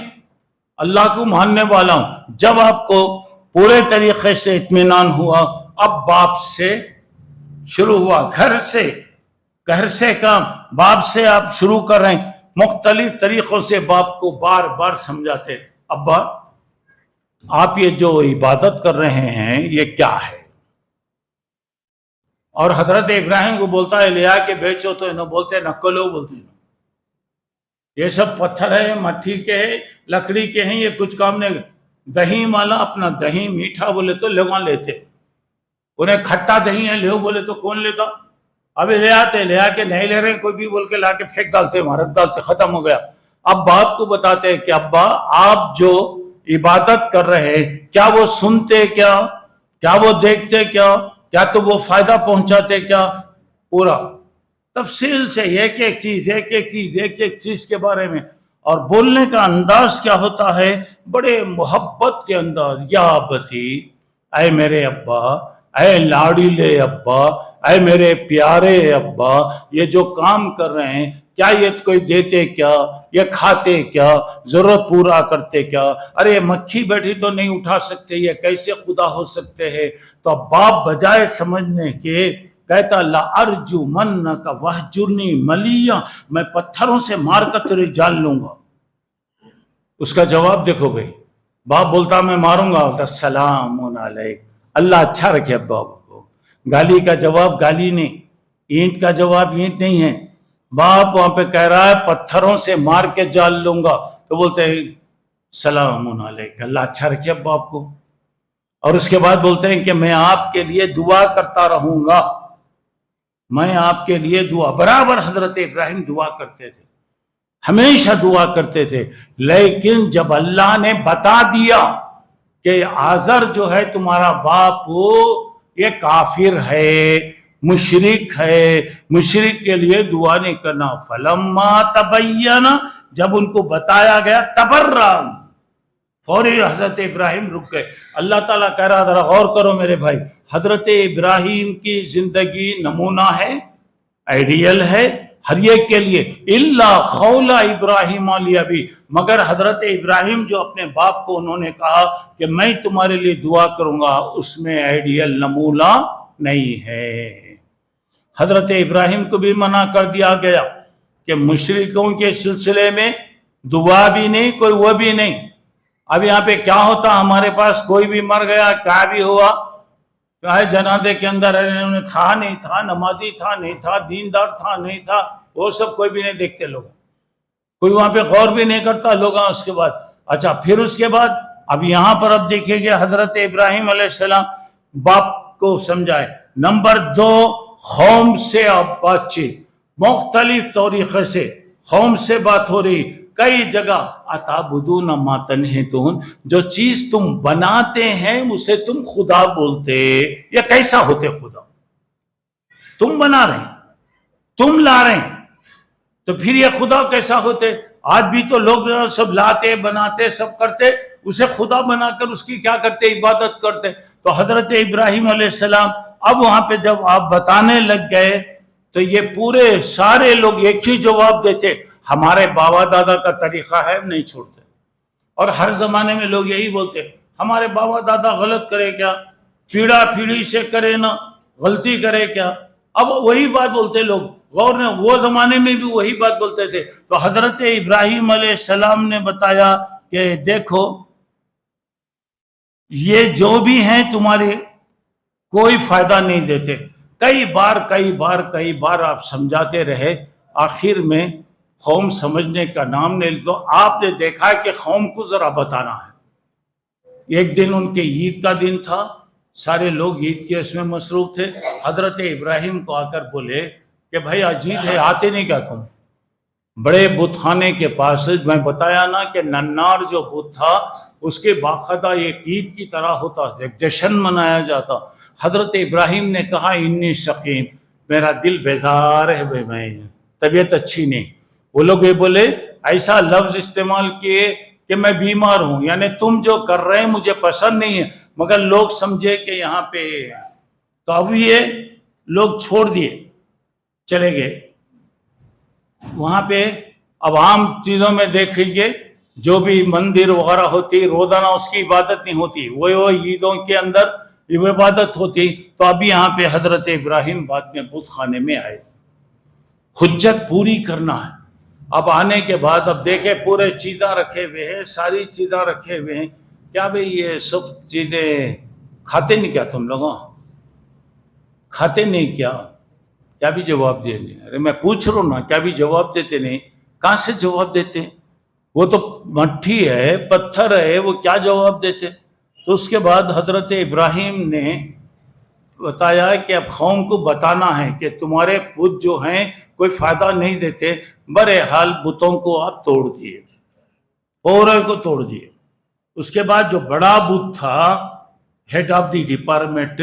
اللہ کو ماننے والا ہوں۔ جب آپ کو پورے طریقے سے اطمینان ہوا، اب باپ سے شروع ہوا، گھر سے کام، باپ سے آپ شروع کر رہے ہیں۔ مختلف طریقوں سے باپ کو بار بار سمجھاتے، ابا آپ یہ جو عبادت کر رہے ہیں یہ کیا ہے؟ اور حضرت ابراہیم کو بولتا ہے لے آ کے بیچو، تو انہوں بولتے نکلو، بولتے ہیں یہ سب پتھر ہے، مٹی کے ہیں، لکڑی کے ہیں، یہ کچھ کام نہیں۔ دہی والا اپنا دہی میٹھا بولے تو لوگ لیتے، انہیں کھٹا دہی ہے لو بولے تو کون لیتا؟ ابھی لے آتے، لے آ کے نہیں لے رہے کوئی بھی بول کے لا کے پھینک ڈالتے، مارک ڈالتے، ختم ہو گیا۔ اب باپ کو بتاتے ہیں کہ ابا آپ جو عبادت کر رہے ہیں، کیا وہ سنتے، کیا وہ دیکھتے، کیا تو وہ فائدہ پہنچاتے کیا؟ پورا تفصیل سے ایک ایک چیز کے بارے میں۔ اور بولنے کا انداز کیا ہوتا ہے؟ بڑے محبت کے انداز، یا ابتی، اے میرے ابا، اے لاڈیلے ابا، اے میرے پیارے ابا، یہ جو کام کر رہے ہیں کیا یہ کوئی دیتے کیا؟ یہ کھاتے کیا؟ ضرورت پورا کرتے کیا؟ ارے مکھی بیٹھی تو نہیں اٹھا سکتے، یہ کیسے خدا ہو سکتے ہیں؟ تو اب باپ بجائے سمجھنے کے کہتا لَأَرْجُمَنَّكَ وَاهْجُرْنِي مَلِيًّا، میں پتھروں سے مار کر تیری جان لوں گا۔ اس کا جواب دیکھو بھئی، باپ بولتا میں ماروں گا، بولتا سلام علیک، اللہ اچھا رکھے ابا کو۔ گالی کا جواب گالی نہیں، اینٹ کا جواب اینٹ نہیں ہے۔ باپ وہاں پہ کہہ رہا ہے پتھروں سے مار کے جان لوں گا، تو بولتے ہیں سلام علیک، اللہ اچھا رکھے ابا آپ کو۔ اور اس کے بعد بولتے ہیں کہ میں آپ کے لیے دعا کرتا رہوں گا، میں آپ کے لیے دعا، برابر حضرت ابراہیم دعا کرتے تھے، ہمیشہ دعا کرتے تھے۔ لیکن جب اللہ نے بتا دیا کہ آزر جو ہے تمہارا باپ یہ کافر ہے، مشرک ہے، مشرک کے لیے دعا نہیں کرنا۔ فلما تبین، جب ان کو بتایا گیا، تبرّا، فوری حضرت ابراہیم رک گئے۔ اللہ تعالیٰ کہہ رہا ذرا غور کرو میرے بھائی، حضرت ابراہیم کی زندگی نمونہ ہے، آئیڈیل ہے ہر ایک کے لیے، الا قول ابراہیم علی ابی، مگر حضرت ابراہیم جو اپنے باپ کو انہوں نے کہا کہ میں تمہارے لیے دعا کروں گا، اس میں آئیڈیل نمونہ نہیں ہے۔ حضرت ابراہیم کو بھی منع کر دیا گیا کہ مشرکوں کے سلسلے میں دعا بھی نہیں، کوئی وہ بھی نہیں۔ اب یہاں پہ کیا ہوتا، ہمارے پاس کوئی بھی مر گیا، کیا بھی ہوا، چاہے جنازے کے اندر انہیں تھا نہیں تھا، نمازی تھا نہیں تھا، دیندار تھا نہیں تھا، وہ سب کوئی بھی نہیں دیکھتے لوگ، کوئی وہاں پہ غور بھی نہیں کرتا لوگ۔ اس کے بعد اچھا، پھر اس کے بعد اب یہاں پر اب دیکھیں گے حضرت ابراہیم علیہ السلام باپ کو سمجھائے۔ نمبر 2، قوم سے اب بات چیت، مختلف طریقے سے قوم سے بات ہو رہی، کئی جگہ اتعبدون ما تنحتون، جو چیز تم بناتے ہیں اسے تم خدا بولتے، یہ کیسا ہوتے خدا؟ تم بنا رہے ہیں، تم لا رہے ہیں، تو پھر یہ خدا کیسا ہوتے؟ آج بھی تو لوگ سب لاتے بناتے سب کرتے، اسے خدا بنا کر اس کی کیا کرتے؟ عبادت کرتے۔ تو حضرت ابراہیم علیہ السلام اب وہاں پہ جب آپ بتانے لگ گئے تو یہ پورے سارے لوگ ایک ہی جواب دیتے، ہمارے بابا دادا کا طریقہ ہے، نہیں چھوڑتے۔ اور ہر زمانے میں لوگ یہی بولتے، ہمارے بابا دادا غلط کرے کیا، پیڑا پیڑی سے کرے نا، غلطی کرے کیا؟ اب وہی بات بولتے لوگ، غور نے وہ زمانے میں بھی وہی بات بولتے تھے۔ تو حضرت ابراہیم علیہ السلام نے بتایا کہ دیکھو یہ جو بھی ہیں تمہارے کوئی فائدہ نہیں دیتے۔ کئی بار آپ سمجھاتے رہے، آخر میں قوم سمجھنے کا نام نہیں لیتے۔ آپ نے دیکھا کہ قوم کو ذرا بتانا ہے۔ ایک دن ان کے عید کا دن تھا، سارے لوگ عید کے اس میں مصروف تھے۔ حضرت ابراہیم کو آ کر بولے کہ بھائی آج عید ہے، آتے نہیں کیا تم؟ بڑے بت خانے کے پاس، میں بتایا نا کہ ننار جو بت تھا اس کے باقاعدہ ایک عید کی طرح ہوتا، ایک جشن منایا جاتا۔ حضرت ابراہیم نے کہا انی سقیم، میرا دل بیزار ہے، میں طبیعت اچھی نہیں۔ وہ لوگ یہ بولے، ایسا لفظ استعمال کیے کہ میں بیمار ہوں، یعنی تم جو کر رہے ہیں مجھے پسند نہیں ہے، مگر لوگ سمجھے کہ یہاں پہ۔ تو اب یہ لوگ چھوڑ دیے، چلے گئے۔ وہاں پہ اب عام چیزوں میں دیکھیں گے جو بھی مندر وغیرہ ہوتی روزانہ اس کی عبادت نہیں ہوتی، وہ عیدوں کے اندر یہ عبادت ہوتی. تو اب یہاں پہ حضرت ابراہیم بعد میں بت خانے میں آئے، حجت پوری کرنا ہے. اب آنے کے بعد اب دیکھے پورے چیزاں رکھے ہوئے ہیں، ساری چیزاں رکھے ہوئے ہیں. کیا بھئی یہ سب چیزیں کھاتے نہیں کیا تم لوگوں؟ کھاتے نہیں کیا بھی جواب دے نہیں. ارے میں پوچھ رہا ہوں نا، کیا بھی جواب دیتے نہیں؟ کہاں سے جواب دیتے؟ وہ تو مٹی ہے، پتھر ہے، وہ کیا جواب دیتے؟ تو اس کے بعد حضرت ابراہیم نے بتایا کہ اب قوم کو بتانا ہے کہ تمہارے بت جو ہیں کوئی فائدہ نہیں دیتے. بہرحال بتوں کو آپ توڑ دیے، پورے کو توڑ دیے. اس کے بعد جو بڑا بت تھا، ہیڈ آف دی ڈپارٹمنٹ،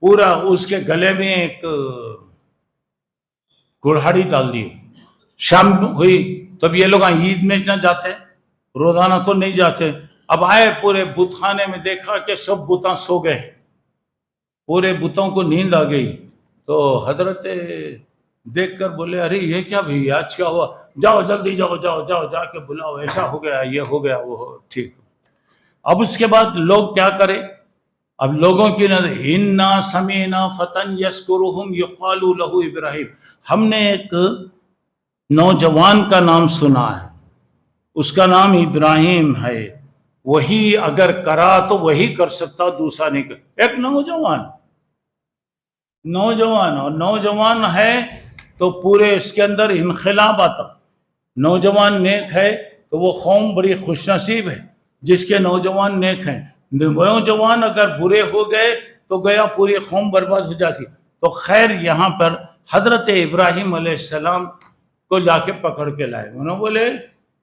پورا اس کے گلے میں ایک کلہاڑی ڈال دی. شام ہوئی تب یہ لوگ عید میں نہ جاتے، روزانہ تو نہیں جاتے. اب آئے پورے بت خانے میں، دیکھا کہ سب بتاں سو گئے، پورے بتوں کو نیند آ گئی. تو حضرت دیکھ کر بولے ارے یہ کیا بھئی، آج کیا ہوا؟ جاؤ جلدی جاؤ جاؤ جاؤ جا کے بلاؤ، ایسا ہو گیا، یہ ہو گیا، وہ ٹھیک. اب اس کے بعد لوگ کیا کرے؟ اب لوگوں کی نظر انا سمینا فتن یذکرہم یقال لہ ابراہیم، ہم نے ایک نوجوان کا نام سنا ہے، اس کا نام ابراہیم ہے، وہی اگر کرا تو وہی کر سکتا، دوسرا نہیں کر. ایک نوجوان اور نوجوان ہے تو پورے اس کے اندر انقلاب آتا. نوجوان نیک ہے تو وہ قوم بڑی خوش نصیب ہے جس کے نوجوان نیک ہیں. نوجوان اگر برے ہو گئے تو گیا پوری قوم برباد ہو جاتی. تو خیر یہاں پر حضرت ابراہیم علیہ السلام کو جا کے پکڑ کے لائے. انہوں بولے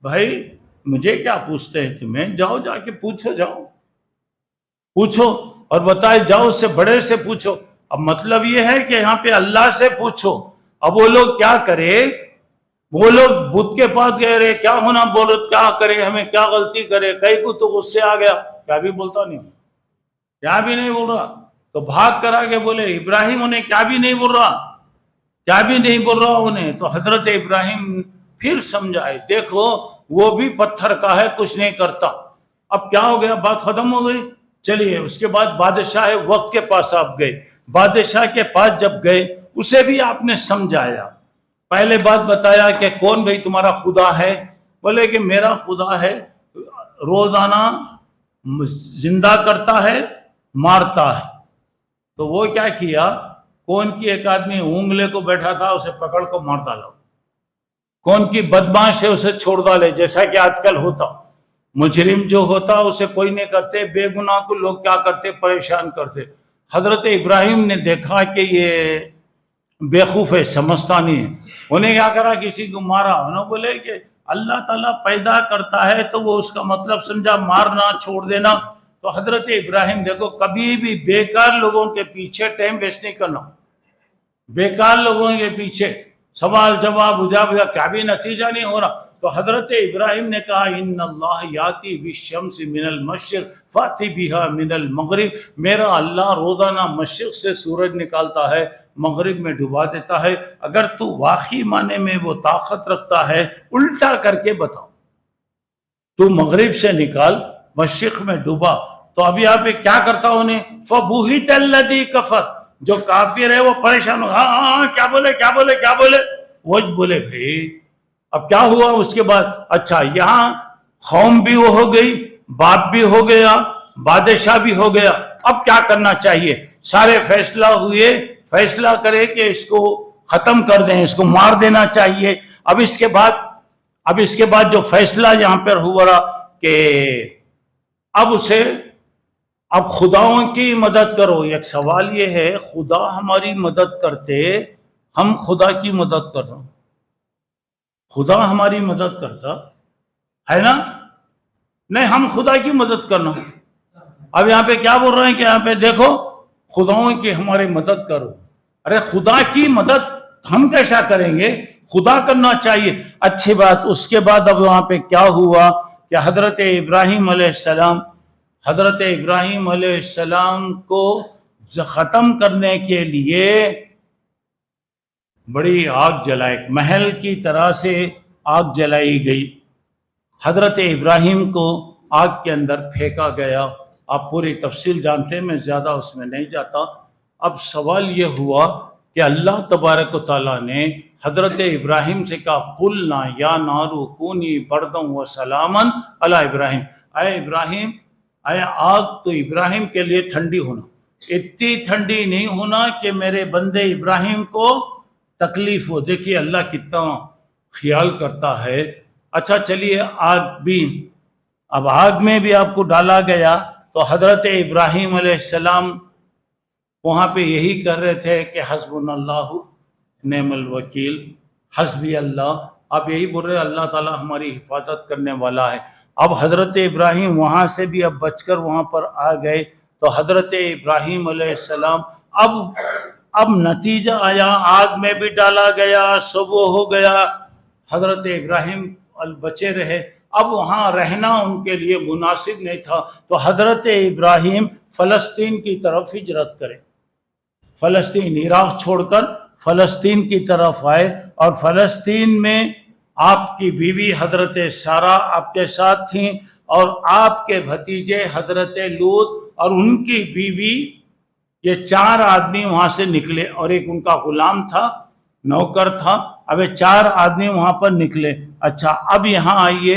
بھائی مجھے کیا پوچھتے ہیں تمہیں، جاؤ جا کے پوچھو، جاؤ پوچھو اور بتائے، جاؤ اس سے بڑے سے پوچھو. اب مطلب یہ ہے کہ یہاں پہ اللہ سے پوچھو. اب وہ لوگ کیا کرے؟ وہ لوگ بت کے پاس گئے رہے، کیا ہونا بولو، کیا کرے، ہمیں کیا غلطی کرے. کئی کو تو غصے آ گیا، کیا بھی بولتا نہیں، کیا بھی نہیں بول رہا. تو بھاگ کر آگے بولے ابراہیم انہیں کیا بھی نہیں بول رہا، کیا بھی نہیں بول رہا انہیں. تو حضرت ابراہیم پھر سمجھائے، دیکھو وہ بھی پتھر کا ہے، کچھ نہیں کرتا. اب کیا ہو گیا، بات ختم ہو گئی. چلیے اس کے بعد بادشاہ وقت کے پاس آپ گئے. بادشاہ کے پاس جب گئے اسے بھی آپ نے سمجھایا. پہلے بات بتایا کہ کون بھئی تمہارا خدا ہے؟ بولے کہ میرا خدا ہے، روزانہ زندہ کرتا ہے، مارتا ہے. تو وہ کیا کیا، کون کی ایک آدمی انگلے کو بیٹھا تھا، اسے پکڑ کو مار ڈالا. کون کی بدمعاش ہے اسے چھوڑ ڈالے، جیسا کہ آج کل ہوتا. مجرم جو ہوتا اسے کوئی نہیں کرتے، بے گناہ کو لوگ کیا کرتے، پریشان کرتے. حضرت ابراہیم نے دیکھا کہ یہ بیوقوف ہے، سمجھتا نہیں ہے. انہیں کیا کرا، کسی کو مارا. انہوں بولے کہ اللہ تعالیٰ پیدا کرتا ہے تو وہ اس کا مطلب سمجھا مارنا چھوڑ دینا. تو حضرت ابراہیم دیکھو کبھی بھی بیکار لوگوں کے پیچھے ٹائم ویسٹ نہیں کرنا. بیکار لوگوں کے پیچھے سوال جواب بجا کیا بھی نتیجہ نہیں ہو رہا. تو حضرت ابراہیم نے کہا ان اللہ یاتی بالشمس من المشرق فاتی بہا من المغرب، میرا اللہ روزانہ مشرق سے سورج نکالتا ہے، مغرب میں ڈبا دیتا ہے. اگر تو واقعی معنی میں وہ طاقت رکھتا ہے الٹا کر کے بتاؤ، تو مغرب سے نکال مشرق میں ڈوبا. تو اب یہاں پہ کیا کرتا انہیں، فبہت الذی کفر، جو کافر ہے وہ پریشان ہو، ہاں کیا بولے کیا بولے کیا بولے. وہ بولے بھائی اب کیا ہوا. اس کے بعد اچھا یہاں قوم بھی وہ ہو گئی، باپ بھی ہو گیا، بادشاہ بھی ہو گیا. اب کیا کرنا چاہیے؟ سارے فیصلہ ہوئے، فیصلہ کرے کہ اس کو ختم کر دیں، اس کو مار دینا چاہیے. اب اس کے بعد جو فیصلہ یہاں پر ہوا رہا کہ اب خداؤں کی مدد کرو. ایک سوال یہ ہے، خدا ہماری مدد کرتے، ہم خدا کی مدد کر رہے ہیں، خدا ہماری مدد کرتا ہے نا؟ نہیں، ہم خدا کی مدد کرنا. اب یہاں پہ کیا بول رہے ہیں کہ یہاں پہ دیکھو خداؤں کی ہماری مدد کرو. ارے خدا کی مدد ہم کیسا کریں گے، خدا کرنا چاہیے. اچھی بات. اس کے بعد اب وہاں پہ کیا ہوا کہ حضرت ابراہیم علیہ السلام کو ختم کرنے کے لیے بڑی آگ جلائی، محل کی طرح سے آگ جلائی گئی. حضرت ابراہیم کو آگ کے اندر پھینکا گیا. آپ پوری تفصیل جانتے ہیں، میں زیادہ اس میں نہیں جاتا. اب سوال یہ ہوا کہ اللہ تبارک و تعالیٰ نے حضرت ابراہیم سے کہا قُلْنَا يَا نَارُ كُونِي بَرْدًا وَسَلَامًا عَلَىٰ ابراہیم، اے ابراہیم، اے آگ تو ابراہیم کے لیے ٹھنڈی ہونا، اتنی ٹھنڈی نہیں ہونا کہ میرے بندے ابراہیم کو تکلیف ہو. دیکھیے اللہ کتنا خیال کرتا ہے. اچھا چلیے آگ بھی، اب آگ میں بھی آپ کو ڈالا گیا تو حضرت ابراہیم علیہ السلام وہاں پہ یہی کر رہے تھے کہ حسبنا اللہ نعم الوکیل، حسبی اللہ. آپ یہی بول رہے اللہ تعالیٰ ہماری حفاظت کرنے والا ہے. اب حضرت ابراہیم وہاں سے بھی اب بچ کر وہاں پر آ گئے تو حضرت ابراہیم علیہ السلام اب نتیجہ آیا، آگ میں بھی ڈالا گیا، صبح ہو گیا، حضرت ابراہیم بچے رہے. اب وہاں رہنا ان کے لیے مناسب نہیں تھا تو حضرت ابراہیم فلسطین کی طرف ہجرت کرے. فلسطین، عراق چھوڑ کر فلسطین کی طرف آئے، اور فلسطین میں آپ کی بیوی حضرت سارہ آپ کے ساتھ تھیں، اور آپ کے بھتیجے حضرت لوط اور ان کی بیوی، یہ 4 آدمی وہاں سے نکلے، اور ایک ان کا غلام تھا، نوکر تھا. اب یہ 4 آدمی وہاں پر نکلے. اچھا اب یہاں آئیے،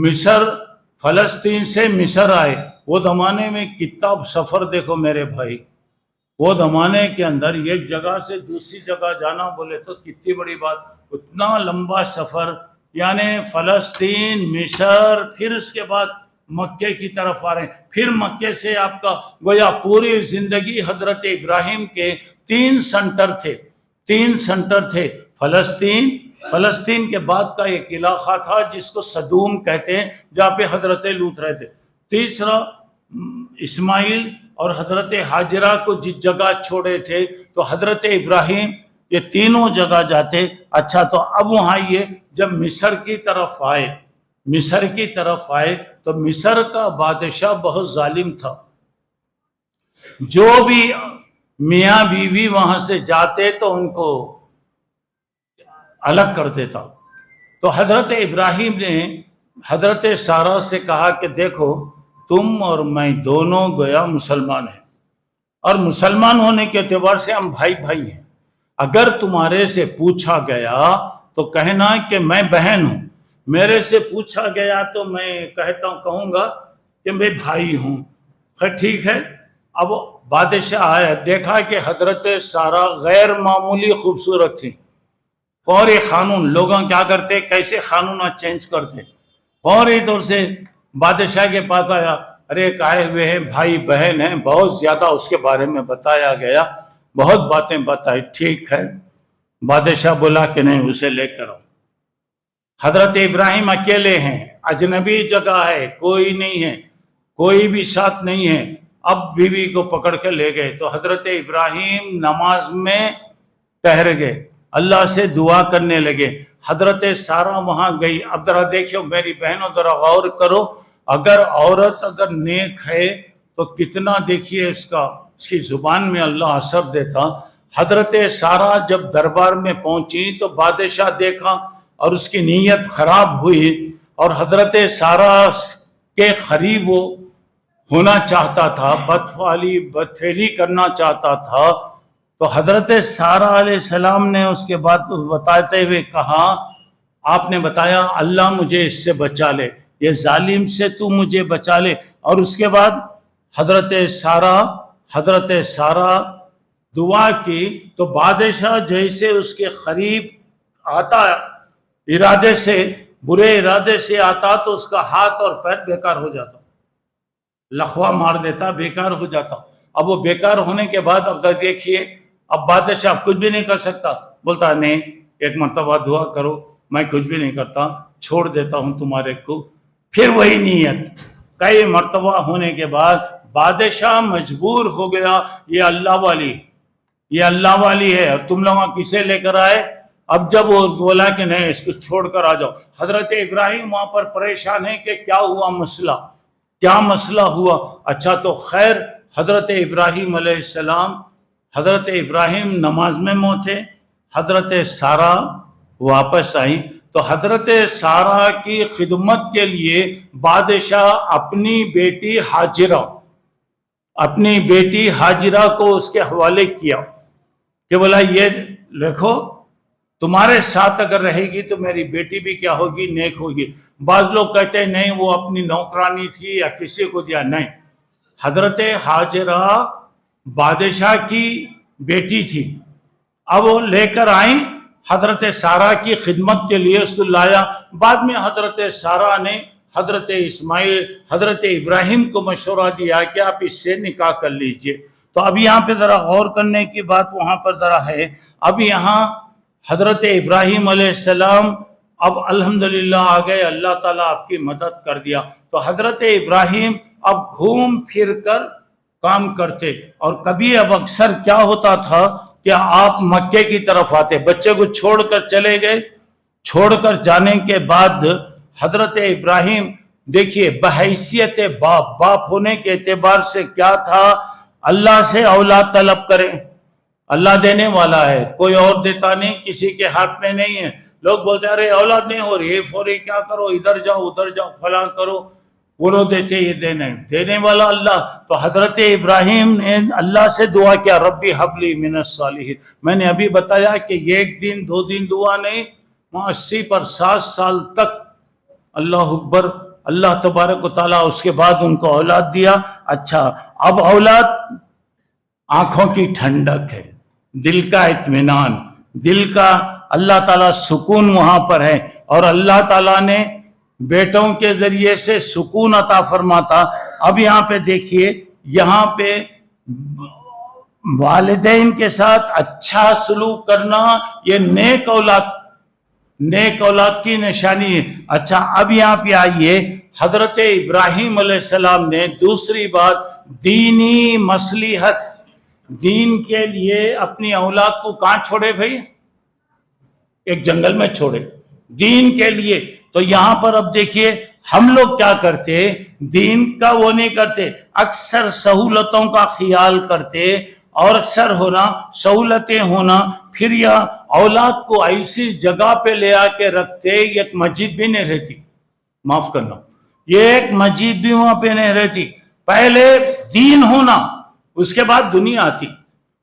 مصر، فلسطین سے مصر آئے. وہ زمانے میں کتنا سفر دیکھو میرے بھائی، وہ زمانے کے اندر ایک جگہ سے دوسری جگہ جانا بولے تو کتنی بڑی بات، اتنا لمبا سفر. یعنی فلسطین، مصر، پھر اس کے بعد مکے کی طرف آ رہے ہیں. پھر مکے سے آپ کا گویا پوری زندگی حضرت ابراہیم کے 3 سنٹر تھے. فلسطین کے بعد کا ایک علاقہ تھا جس کو صدوم کہتے ہیں، جہاں پہ حضرت لوط رہتے. تیسرا اسماعیل اور حضرت حاجرہ کو جس جگہ چھوڑے تھے تو حضرت ابراہیم یہ تینوں جگہ جاتے. اچھا تو اب وہاں یہ جب مصر کی طرف آئے تو مصر کا بادشاہ بہت ظالم تھا. جو بھی میاں بیوی وہاں سے جاتے تو ان کو الگ کر دیتا. تو حضرت ابراہیم نے حضرت سارہ سے کہا کہ دیکھو تم اور میں دونوں گویا مسلمان ہیں، اور مسلمان ہونے کے اعتبار سے ہم بھائی ہیں. اگر تمہارے سے پوچھا گیا تو کہنا کہ میں بہن ہوں، میرے سے پوچھا گیا تو میں کہوں گا کہ میں بھائی ہوں. خیر ٹھیک ہے. اب بادشاہ آیا، دیکھا کہ حضرت سارہ غیر معمولی خوبصورت تھی. فوری قانون، لوگوں کیا کرتے، کیسے قانون چینج کرتے. فوری طور سے بادشاہ کے پاس آیا، ارے ایک آئے ہوئے ہیں، بھائی بہن ہیں، بہت زیادہ اس کے بارے میں بتایا گیا، بہت باتیں بتائی. ٹھیک ہے. بادشاہ بولا کہ نہیں، اسے لے کر آؤ. حضرت ابراہیم اکیلے ہیں، اجنبی جگہ ہے، کوئی نہیں ہے، کوئی بھی ساتھ نہیں ہے. اب بیوی کو پکڑ کے لے گئے تو حضرت ابراہیم نماز میں ٹہر گئے، اللہ سے دعا کرنے لگے. حضرت سارہ وہاں گئی. اب ذرا دیکھو میری بہنوں، ذرا غور کرو، اگر عورت اگر نیک ہے تو کتنا دیکھیے اس کی زبان میں اللہ اثر دیتا. حضرت سارہ جب دربار میں پہنچی تو بادشاہ دیکھا اور اس کی نیت خراب ہوئی، اور حضرت سارہ کے قریب وہ ہونا چاہتا تھا، بدفعلی کرنا چاہتا تھا. تو حضرت سارہ علیہ السلام نے اس کے بعد بتاتے ہوئے کہا، آپ نے بتایا اللہ مجھے اس سے بچا لے، یہ ظالم سے تو مجھے بچا لے. اور اس کے بعد حضرت سارہ دعا کی تو بادشاہ جیسے اس کے قریب آتا، برے ارادے سے آتا تو اس کا ہاتھ اور پیر بیکار ہو جاتا، لخوا مار دیتا، بیکار ہو جاتا. اب وہ بیکار ہونے کے بعد اب دیکھیے، اب بادشاہ کچھ بھی نہیں کر سکتا. بولتا نہیں، ایک مرتبہ دعا کرو، میں کچھ بھی نہیں کرتا، چھوڑ دیتا ہوں تمہارے کو. پھر وہی نیت کئی مرتبہ ہونے کے بعد بادشاہ مجبور ہو گیا، یہ اللہ والی ہے، اور تم لوگ کسے لے کر آئے. اب جب وہ بولا کہ نہیں اس کو چھوڑ کر آ جاؤ، حضرت ابراہیم وہاں پر پریشان ہے کہ کیا مسئلہ ہوا. اچھا تو خیر، حضرت ابراہیم علیہ السلام، حضرت ابراہیم نماز میں تھے، حضرت سارہ واپس آئی. تو حضرت سارہ کی خدمت کے لیے بادشاہ اپنی بیٹی حاجرہ کو اس کے حوالے کیا کہ بولا یہ دیکھو تمہارے ساتھ اگر رہے گی تو میری بیٹی بھی کیا ہوگی؟ نیک ہوگی۔ بعض لوگ کہتے ہیں نہیں وہ اپنی نوکرانی تھی یا کسی کو دیا، نہیں، حضرت حاجرہ بادشاہ کی بیٹی تھی، اب وہ لے کر آئیں حضرت سارہ کی خدمت کے لیے، اس کو لایا۔ بعد میں حضرت سارہ نے حضرت ابراہیم کو مشورہ دیا کہ آپ اس سے نکاح کر لیجئے۔ تو اب یہاں پہ ذرا غور کرنے کی بات وہاں پر ذرا ہے۔ اب یہاں حضرت ابراہیم علیہ السلام اب الحمدللہ آ گئے، اللہ تعالیٰ آپ کی مدد کر دیا۔ تو حضرت ابراہیم اب گھوم پھر کر کام کرتے، اور کبھی اب اکثر کیا ہوتا تھا کہ آپ مکے کی طرف آتے، بچے کو چھوڑ کر چلے گئے، چھوڑ کر جانے کے بعد حضرت ابراہیم دیکھیے بحیثیت باپ ہونے کے اعتبار سے کیا تھا، اللہ سے اولاد طلب کریں، اللہ دینے والا ہے، کوئی اور دیتا نہیں، کسی کے ہاتھ میں نہیں ہے۔ لوگ بولتے ارے اولاد نہیں ہو رہی، فوری کیا کرو، ادھر جاؤ ادھر جاؤ فلاں کرو، وہ لوگ دیتے یہ دینے والا اللہ۔ تو حضرت ابراہیم نے اللہ سے دعا کیا، ربی حبلی من الصالحین۔ میں نے ابھی بتایا کہ ایک دن دو دن دعا نہیں، 80 پر 7 سال تک اللہ اکبر، اللہ تبارک و تعالیٰ اس کے بعد ان کو اولاد دیا۔ اچھا اب اولاد آنکھوں کی ٹھنڈک ہے، دل کا اطمینان، دل کا اللہ تعالیٰ سکون وہاں پر ہے، اور اللہ تعالیٰ نے بیٹوں کے ذریعے سے سکون عطا فرماتا۔ اب یہاں پہ دیکھیے، یہاں پہ والدین کے ساتھ اچھا سلوک کرنا یہ نیک اولاد کی نشانی ہے۔ اچھا اب یہاں پہ آئیے، حضرت ابراہیم علیہ السلام نے دوسری بات دینی مصلحت، دین کے لیے اپنی اولاد کو کہاں چھوڑے بھائی؟ ایک جنگل میں چھوڑے دین کے لیے۔ تو یہاں پر اب دیکھیے ہم لوگ کیا کرتے، دین کا وہ نہیں کرتے، اکثر سہولتوں کا خیال کرتے، اور اکثر سہولتیں ہونا، پھر یہ اولاد کو ایسی جگہ پہ لے آ کے رکھتے، ایک مسجد بھی نہیں رہتی، معاف کرنا، یہ ایک مسجد بھی وہاں پہ نہیں رہتی۔ پہلے دین ہونا، اس کے بعد دنیا آتی۔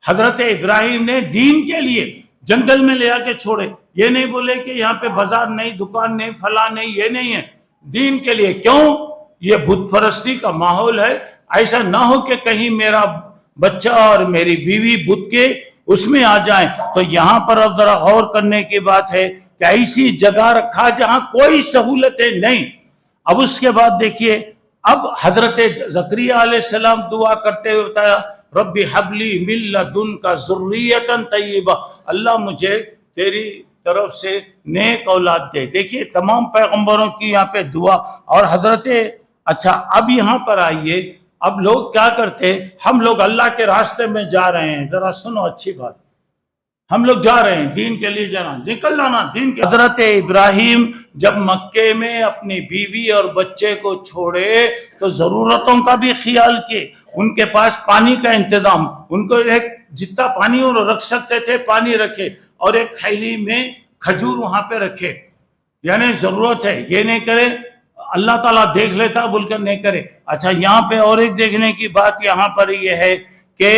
حضرت ابراہیم نے دین کے لیے جنگل میں لے آ کے چھوڑے، یہ نہیں بولے کہ یہاں پہ بازار نہیں، دکان نہیں، فلاں نہیں، یہ نہیں ہے، دین کے لیے۔ کیوں؟ یہ بت پرستی کا ماحول ہے، ایسا نہ ہو کہ کہیں میرا بچہ اور میری بیوی بت کے اس میں آ جائیں۔ تو یہاں پر اب ذرا غور کرنے کی بات ہے کہ ایسی جگہ رکھا جہاں کوئی سہولتیں نہیں۔ اب اس کے بعد دیکھیے، اب حضرت زکریا علیہ السلام دعا کرتے ہوئے بتایا، ربی حبلی من لدنک ذریۃ طیبہ، اللہ مجھے تیری طرف سے نیک اولاد دے۔ دیکھیے تمام پیغمبروں کی یہاں پہ دعا، اور حضرت اچھا اب یہاں پر آئیے، اب لوگ کیا کرتے، ہم لوگ اللہ کے راستے میں جا رہے ہیں، ذرا سنو اچھی بات، ہم لوگ جا رہے ہیں دین کے لیے، جانا نکل لانا دین کے۔ حضرت ابراہیم جب مکے میں اپنی بیوی اور بچے کو چھوڑے تو ضرورتوں کا بھی خیال کیے، ان کے پاس پانی کا انتظام، ان کو ایک جتنا پانی وہ رکھ سکتے تھے پانی رکھے، اور ایک تھیلی میں کھجور وہاں پہ رکھے، یعنی ضرورت ہے، یہ نہیں کرے اللہ تعالیٰ دیکھ لیتا بول کر نہیں کرے۔ اچھا یہاں پہ اور ایک دیکھنے کی بات یہاں پر یہ ہے کہ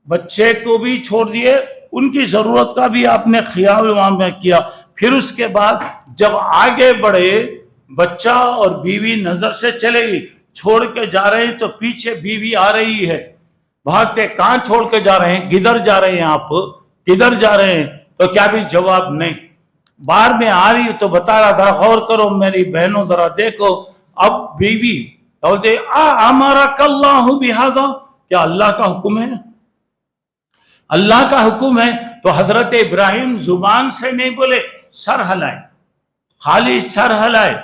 بچے کو بھی چھوڑ دیے، ان کی ضرورت کا بھی آپ نے خیال وہاں میں کیا۔ پھر اس کے بعد جب آگے بڑھے، بچہ اور بیوی نظر سے چلے گی، چھوڑ کے جا رہے ہیں تو پیچھے بیوی آ رہی ہے، بھاگتے، کہاں چھوڑ کے جا رہے ہیں، کدھر جا رہے ہیں آپ، کدھر جا رہے ہیں؟ تو کیا بھی جواب نہیں، بار میں آ رہی تو بتا رہا، ذرا غور کرو میری بہنوں، ذرا دیکھو۔ اب بیوی بولتے امرک اللہ بہذا، کیا اللہ کا حکم ہے؟ اللہ کا حکم ہے۔ تو حضرت ابراہیم زبان سے نہیں بولے، سر ہلائے، خالی سر ہلائے۔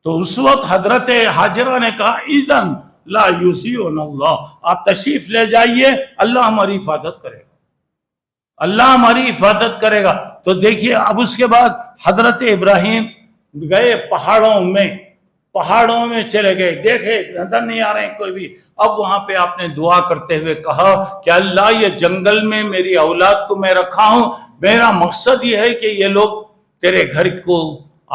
تو اس وقت حضرت حاجرہ نے کہا اذن لا یضیعنا اللہ، آپ تشریف لے جائیے، اللہ ہماری حفاظت کرے گا، اللہ ہماری حفاظت کرے گا۔ تو دیکھیے اب اس کے بعد حضرت ابراہیم گئے پہاڑوں میں چلے گئے، دیکھے نظر نہیں آ رہے ہیں کوئی بھی۔ اب وہاں پہ آپ نے دعا کرتے ہوئے کہا کہ اللہ یہ جنگل میں میری اولاد کو میں رکھا ہوں، میرا مقصد یہ ہے کہ یہ لوگ تیرے گھر کو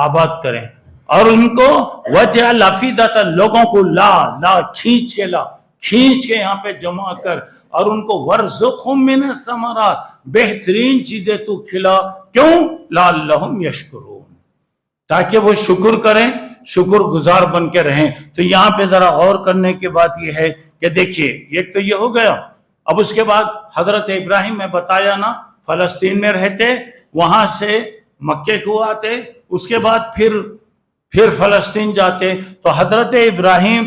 آباد کریں. اور ان کو وجعل افئدۃ، لوگوں کو لا کھینچ کے یہاں پہ جمع کر، اور ان کو ورزقہم من الثمرات، بہترین چیزیں تو کھلا. کیوں؟ لعلہم یشکرون، تاکہ وہ شکر کریں، شکر گزار بن کے رہیں. تو یہاں پہ ذرا غور کرنے کی بات یہ ہے کہ دیکھیے ایک تو یہ ہو گیا. اب اس کے بعد حضرت ابراہیم میں بتایا نا فلسطین میں رہتے، وہاں سے مکے کو آتے، اس کے بعد پھر فلسطین جاتے. تو حضرت ابراہیم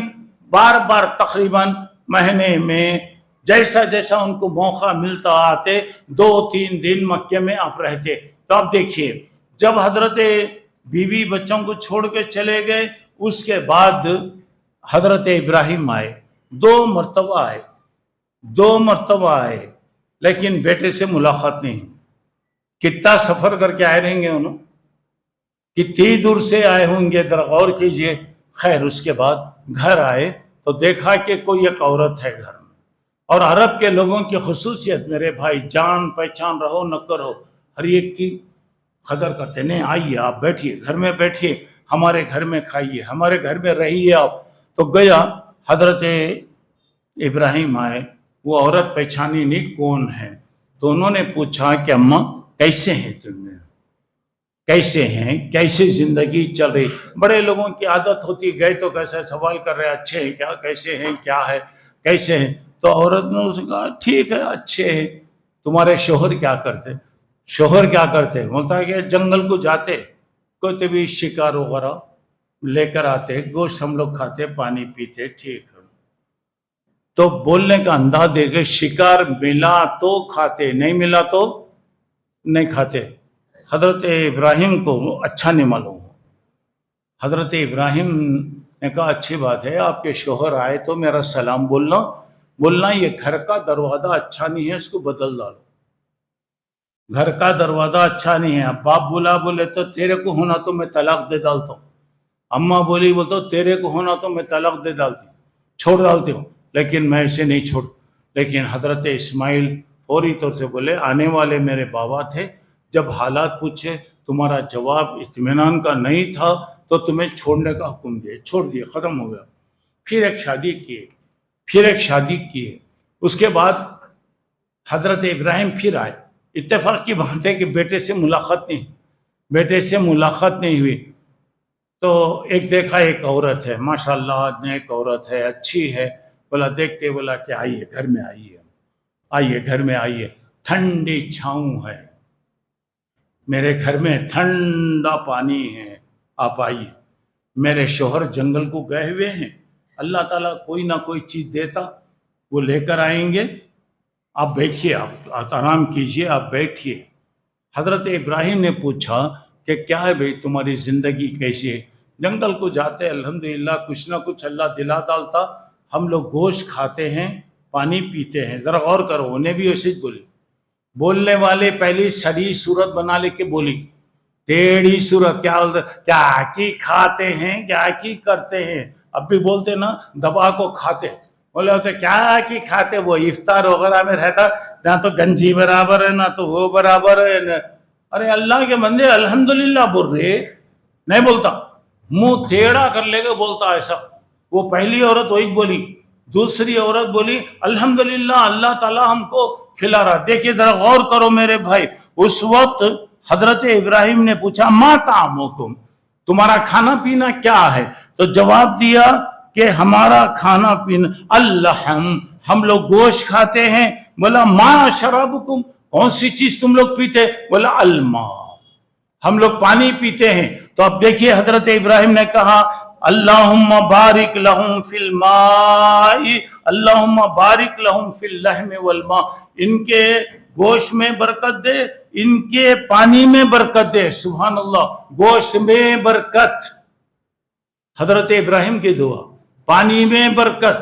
بار بار تقریباً مہینے میں جیسا جیسا ان کو موقع ملتا آتے، 2-3 دن مکے میں آپ رہتے. تو اب دیکھیے جب حضرت بیوی بچوں کو چھوڑ کے چلے گئے، اس کے بعد حضرت ابراہیم آئے، 2 مرتبہ آئے، لیکن بیٹے سے ملاقات نہیں. کتنا سفر کر کے آئے رہیں گے انہوں، کتنی دور سے آئے ہوں گے، ذرا غور کیجئے. خیر اس کے بعد گھر آئے تو دیکھا کہ کوئی ایک عورت ہے گھر میں. اور عرب کے لوگوں کی خصوصیت میرے بھائی، جان پہچان رہو نہ کرو، ہر ایک کی قدر کرتے. نہیں آئیے آپ بیٹھیے، گھر میں بیٹھیے، ہمارے گھر میں کھائیے، ہمارے گھر میں رہیے آپ. تو گیا حضرت ابراہیم آئے، وہ عورت پہچانی نہیں کون ہے. تو انہوں نے پوچھا کہ اماں کیسے ہیں تم، کیسے ہیں، کیسے زندگی چل رہی. بڑے لوگوں کی عادت ہوتی، گئے تو کیسے سوال کر رہے، اچھے ہیں کیا، کیسے ہیں، کیا ہے، کیسے ہیں. تو عورت نے اسے کہا ٹھیک ہے اچھے ہیں. تمہارے شوہر کیا کرتے؟ شوہر کیا کرتے؟ بولتا ہے کہ جنگل کو جاتے، کوئی بھی شکار وغیرہ لے کر آتے، گوشت ہم لوگ کھاتے، پانی پیتے. ٹھیک ہے. تو بولنے کا انداز دے کے شکار ملا تو کھاتے، نہیں ملا تو نہیں کھاتے. حضرت ابراہیم کو اچھا نہیں معلوم. حضرت ابراہیم نے کہا اچھی بات ہے، آپ کے شوہر آئے تو میرا سلام بولنا. یہ گھر کا دروازہ اچھا نہیں ہے، اس کو بدل ڈالو. گھر کا دروازہ اچھا نہیں ہے. باپ بولے تو تیرے کو ہونا تو میں طلاق دے ڈالتا ہوں، اماں بولی تو تیرے کو ہونا تو میں طلاق دے ڈالتی ہوں، چھوڑ ڈالتی ہوں، لیکن میں اسے نہیں چھوڑ. لیکن حضرت اسماعیل فوری طور سے بولے آنے والے میرے بابا تھے، جب حالات پوچھے تمہارا جواب اطمینان کا نہیں تھا تو تمہیں چھوڑنے کا حکم دیا، چھوڑ دیا، ختم ہو گیا. پھر ایک شادی کیے. اس کے بعد حضرت ابراہیم پھر آئے. اتفاق کی بات ہے کہ بیٹے سے ملاقات نہیں ہوئی. تو ایک دیکھا ایک عورت ہے، ماشاءاللہ نیک عورت ہے، اچھی ہے. بولا دیکھتے، بولا کہ آئیے گھر میں آئیے، ٹھنڈی چھاؤں ہے، میرے گھر میں ٹھنڈا پانی ہے، آپ آئیے. میرے شوہر جنگل کو گئے ہوئے ہیں، اللہ تعالیٰ کوئی نہ کوئی چیز دیتا، وہ لے کر آئیں گے. آپ بیٹھیے، آپ آرام کیجئے، آپ بیٹھیے. حضرت ابراہیم نے پوچھا کہ کیا ہے بھئی تمہاری زندگی کیسی ہے؟ جنگل کو جاتے الحمدللہ کچھ نہ کچھ اللہ دلا ڈالتا. ہم لوگ گوشت کھاتے ہیں، پانی پیتے ہیں. ذرا غور کرو، انہیں بھی ایسے بولی. بولنے والے پہلی سڑی صورت بنا لے کے بولی، ٹیڑھی صورت. کیا کی کھاتے ہیں، کیا کی کرتے ہیں. اب بھی بولتے نا دبا کو کھاتے، بولے ہوتے کیا کی کھاتے. وہ افطار وغیرہ میں رہتا، نہ تو گنجی برابر ہے، نہ تو وہ برابر ہے. ارے اللہ کے بندے الحمدللہ بول رہے، نہیں بولتا، منہ ٹیڑھا کر لے کے بولتا ایسا. وہ پہلی عورت وہی بولی. دوسری عورت بولی الحمدللہ اللہ تعالیٰ ہم کو کھلا رہا. دیکھیے ذرا غور کرو میرے بھائی. اس وقت حضرت ابراہیم نے پوچھا ما طعامکم، تمہارا کھانا پینا کیا ہے؟ تو جواب دیا کہ ہمارا کھانا پینا اللحم، ہم لوگ گوشت کھاتے ہیں. بولا ما شرابکم، کون سی چیز تم لوگ پیتے؟ بولا الماء، ہم لوگ پانی پیتے ہیں. تو اب دیکھیے حضرت ابراہیم نے کہا اللہم بارک لہم فی الماء، اللہم بارک لہم فی اللحم والماء. ان کے گوشت میں برکت دے، ان کے پانی میں برکت دے. سبحان اللہ، گوشت میں برکت، حضرت ابراہیم کی دعا. پانی میں برکت،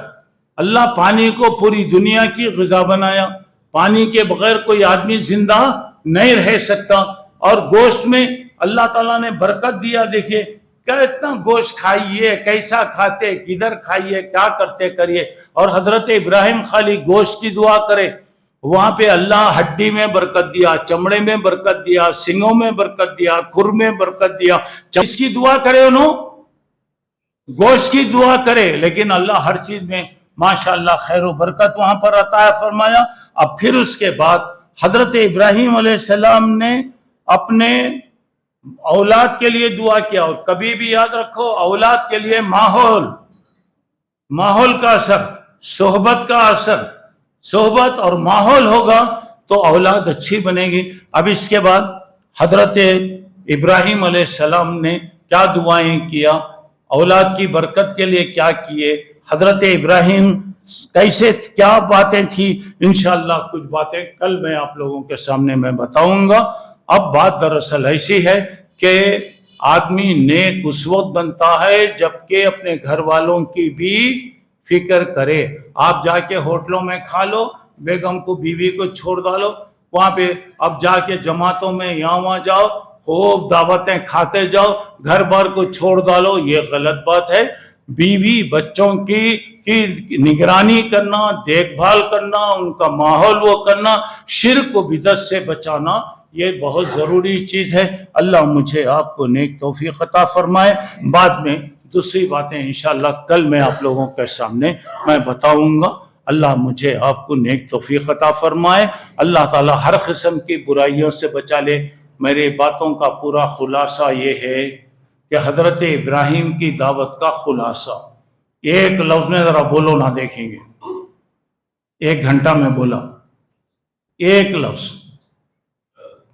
اللہ پانی کو پوری دنیا کی غذا بنایا. پانی کے بغیر کوئی آدمی زندہ نہیں رہ سکتا. اور گوشت میں اللہ تعالیٰ نے برکت دیا. دیکھیے کتنا گوشت کھائیے، کیسا کھاتے، کدھر کھائیے، کیا کرتے کریے. اور حضرت ابراہیم خالی گوشت کی دعا کرے، وہاں پہ اللہ ہڈی میں برکت دیا، چمڑے میں برکت دیا، سنگوں میں برکت دیا، کھر میں برکت دیا. اس کی دعا کرے انہوں، گوشت کی دعا کرے، لیکن اللہ ہر چیز میں ماشاءاللہ خیر و برکت وہاں پر عطا فرمایا. اب پھر اس کے بعد حضرت ابراہیم علیہ السلام نے اپنے اولاد کے لیے دعا کیا. اور کبھی بھی یاد رکھو، اولاد کے لیے ماحول کا اثر، صحبت کا اثر، صحبت اور ماحول ہوگا تو اولاد اچھی بنے گی. اب اس کے بعد حضرت ابراہیم علیہ السلام نے کیا دعائیں کیا، اولاد کی برکت کے لیے کیا کیے، حضرت ابراہیم کیسے، کیا باتیں تھی، انشاءاللہ کچھ باتیں کل میں آپ لوگوں کے سامنے میں بتاؤں گا. اب بات دراصل ایسی ہے کہ آدمی نیک اس وقت بنتا ہے جبکہ اپنے گھر والوں کی بھی فکر کرے. آپ جا کے ہوٹلوں میں کھا لو، بیگم کو، بیوی کو چھوڑ ڈالو وہاں پہ، اب جا کے جماعتوں میں یہاں وہاں جاؤ، خوب دعوتیں کھاتے جاؤ، گھر بار کو چھوڑ ڈالو، یہ غلط بات ہے. بیوی بچوں کی نگرانی کرنا، دیکھ بھال کرنا، ان کا ماحول وہ کرنا، شرک و بدعت سے بچانا، یہ بہت ضروری چیز ہے. اللہ مجھے آپ کو نیک توفیق عطا فرمائے. بعد میں دوسری باتیں انشاءاللہ کل میں آپ لوگوں کے سامنے میں بتاؤں گا. اللہ مجھے آپ کو نیک توفیق عطا فرمائے. اللہ تعالی ہر قسم کی برائیوں سے بچا لے. میری باتوں کا پورا خلاصہ یہ ہے کہ حضرت ابراہیم کی دعوت کا خلاصہ، ایک لفظ میں ذرا بولو نہ، دیکھیں گے 1 گھنٹہ میں بولا ایک لفظ،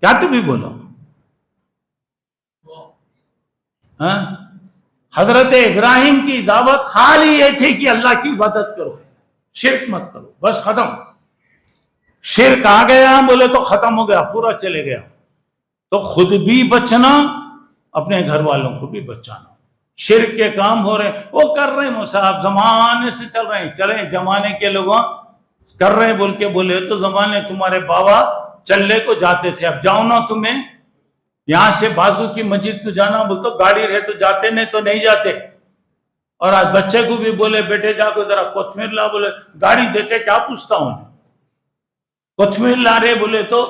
کیا تو بھی بولا. حضرت ابراہیم کی دعوت خالی یہ تھی کہ اللہ کی عبادت کرو، شرک مت کرو، بس ختم. شرک آ گیا بولے تو ختم ہو گیا، پورا چلے گیا. تو خود بھی بچنا، اپنے گھر والوں کو بھی بچانا. شرک کے کام ہو رہے ہیں، وہ کر رہے ہیں مصاحب، زمانے سے چل رہے ہیں، چلیں زمانے کے لوگ کر رہے ہیں بول کے بولے تو زمانے تمہارے بابا چلنے کو جاتے تھے، اب جاؤ نا، تمہیں یہاں سے بازو کی مسجد کو جانا بول تو گاڑی رہے تو جاتے، نہیں تو نہیں جاتے. اور آج بچے کو بھی بولے بیٹے جا کو ذرا کوتمیر لا، بولے گاڑی دیتے کیا پوچھتا ہوں، کوتمیر لا رہے بولے تو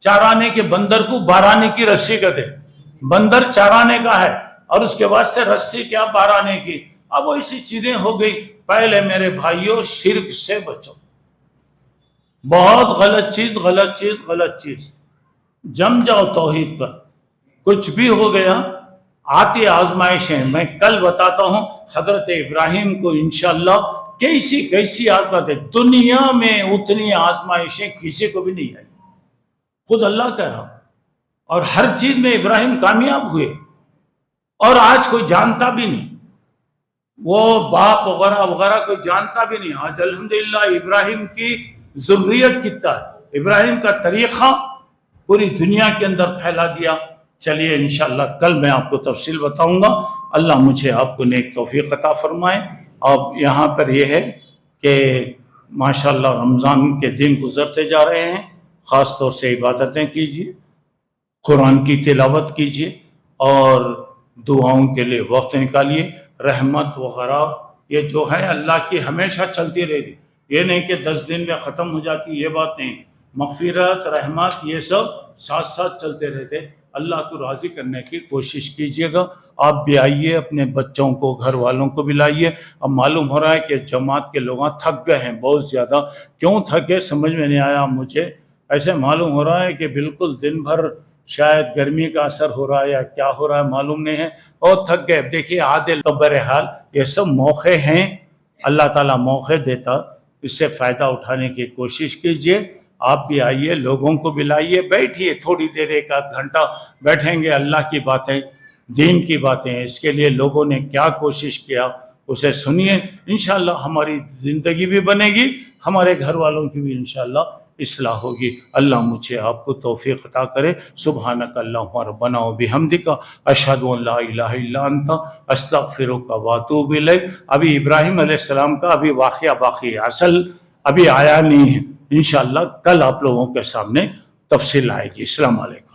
چارانے کے بندر کو 12 آنے کی رسی کہتے، بندر چارانے کا ہے اور اس کے واسطے رسی کیا 12 آنے کی. اب وہ ایسی چیزیں ہو گئی. پہلے میرے بھائیوں شرک سے بچو، بہت غلط چیز. جم جاؤ توحید پر. کچھ بھی ہو گیا، آتی آزمائشیں میں کل بتاتا ہوں. حضرت ابراہیم کو انشاءاللہ کیسی آزمائشیں، دنیا میں اتنی آزمائشیں کسی کو بھی نہیں آئی، خود اللہ کہہ رہا. اور ہر چیز میں ابراہیم کامیاب ہوئے. اور آج کوئی جانتا بھی نہیں، وہ باپ وغیرہ کوئی جانتا بھی نہیں. آج الحمدللہ ابراہیم کی ذریت کتنا ہے، ابراہیم کا طریقہ پوری دنیا کے اندر پھیلا دیا. چلیے انشاءاللہ کل میں آپ کو تفصیل بتاؤں گا. اللہ مجھے آپ کو نیک توفیق عطا فرمائے. اب یہاں پر یہ ہے کہ ماشاءاللہ رمضان کے دن گزرتے جا رہے ہیں. خاص طور سے عبادتیں کیجیے، قرآن کی تلاوت کیجیے اور دعاؤں کے لیے وقت نکالیے. رحمت وغیرہ یہ جو ہے اللہ کی ہمیشہ چلتی رہے گی، یہ نہیں کہ 10 دن میں ختم ہو جاتی، یہ بات نہیں. مغفرت، رحمت یہ سب ساتھ ساتھ چلتے رہتے. اللہ کو راضی کرنے کی کوشش کیجیے گا. آپ بھی آئیے، اپنے بچوں کو، گھر والوں کو بھی لائیے. اب معلوم ہو رہا ہے کہ جماعت کے لوگ تھک گئے ہیں بہت زیادہ. کیوں تھکے سمجھ میں نہیں آیا مجھے. ایسے معلوم ہو رہا ہے کہ بالکل دن بھر شاید گرمی کا اثر ہو رہا ہے یا کیا ہو رہا ہے معلوم نہیں ہے، اور تھک گئے. دیکھیے عادل تو بہرحال یہ سب موقع ہیں، اللہ تعالیٰ موقع دیتا، اس سے فائدہ اٹھانے کی کوشش کیجیے. آپ بھی آئیے، لوگوں کو بھی لائیے، بیٹھیے تھوڑی دیر، 1 گھنٹہ بیٹھیں گے. اللہ کی باتیں، دین کی باتیں، اس کے لیے لوگوں نے کیا کوشش کیا اسے سنیے. انشاءاللہ ہماری زندگی بھی بنے گی، ہمارے گھر والوں کی بھی انشاءاللہ اصلاح ہوگی. اللہ مجھے آپ کو توفیق عطا کرے. سبحانک اللہم ربنا و بحمدک، اشہد ان لا الہ الا انت، استغفرک و اتوب الیک. ابھی ابراہیم علیہ السلام کا ابھی واقعہ باقی ہے، اصل ابھی آیا نہیں ہے. انشاءاللہ کل آپ لوگوں کے سامنے تفصیل آئے گی. السلام علیکم.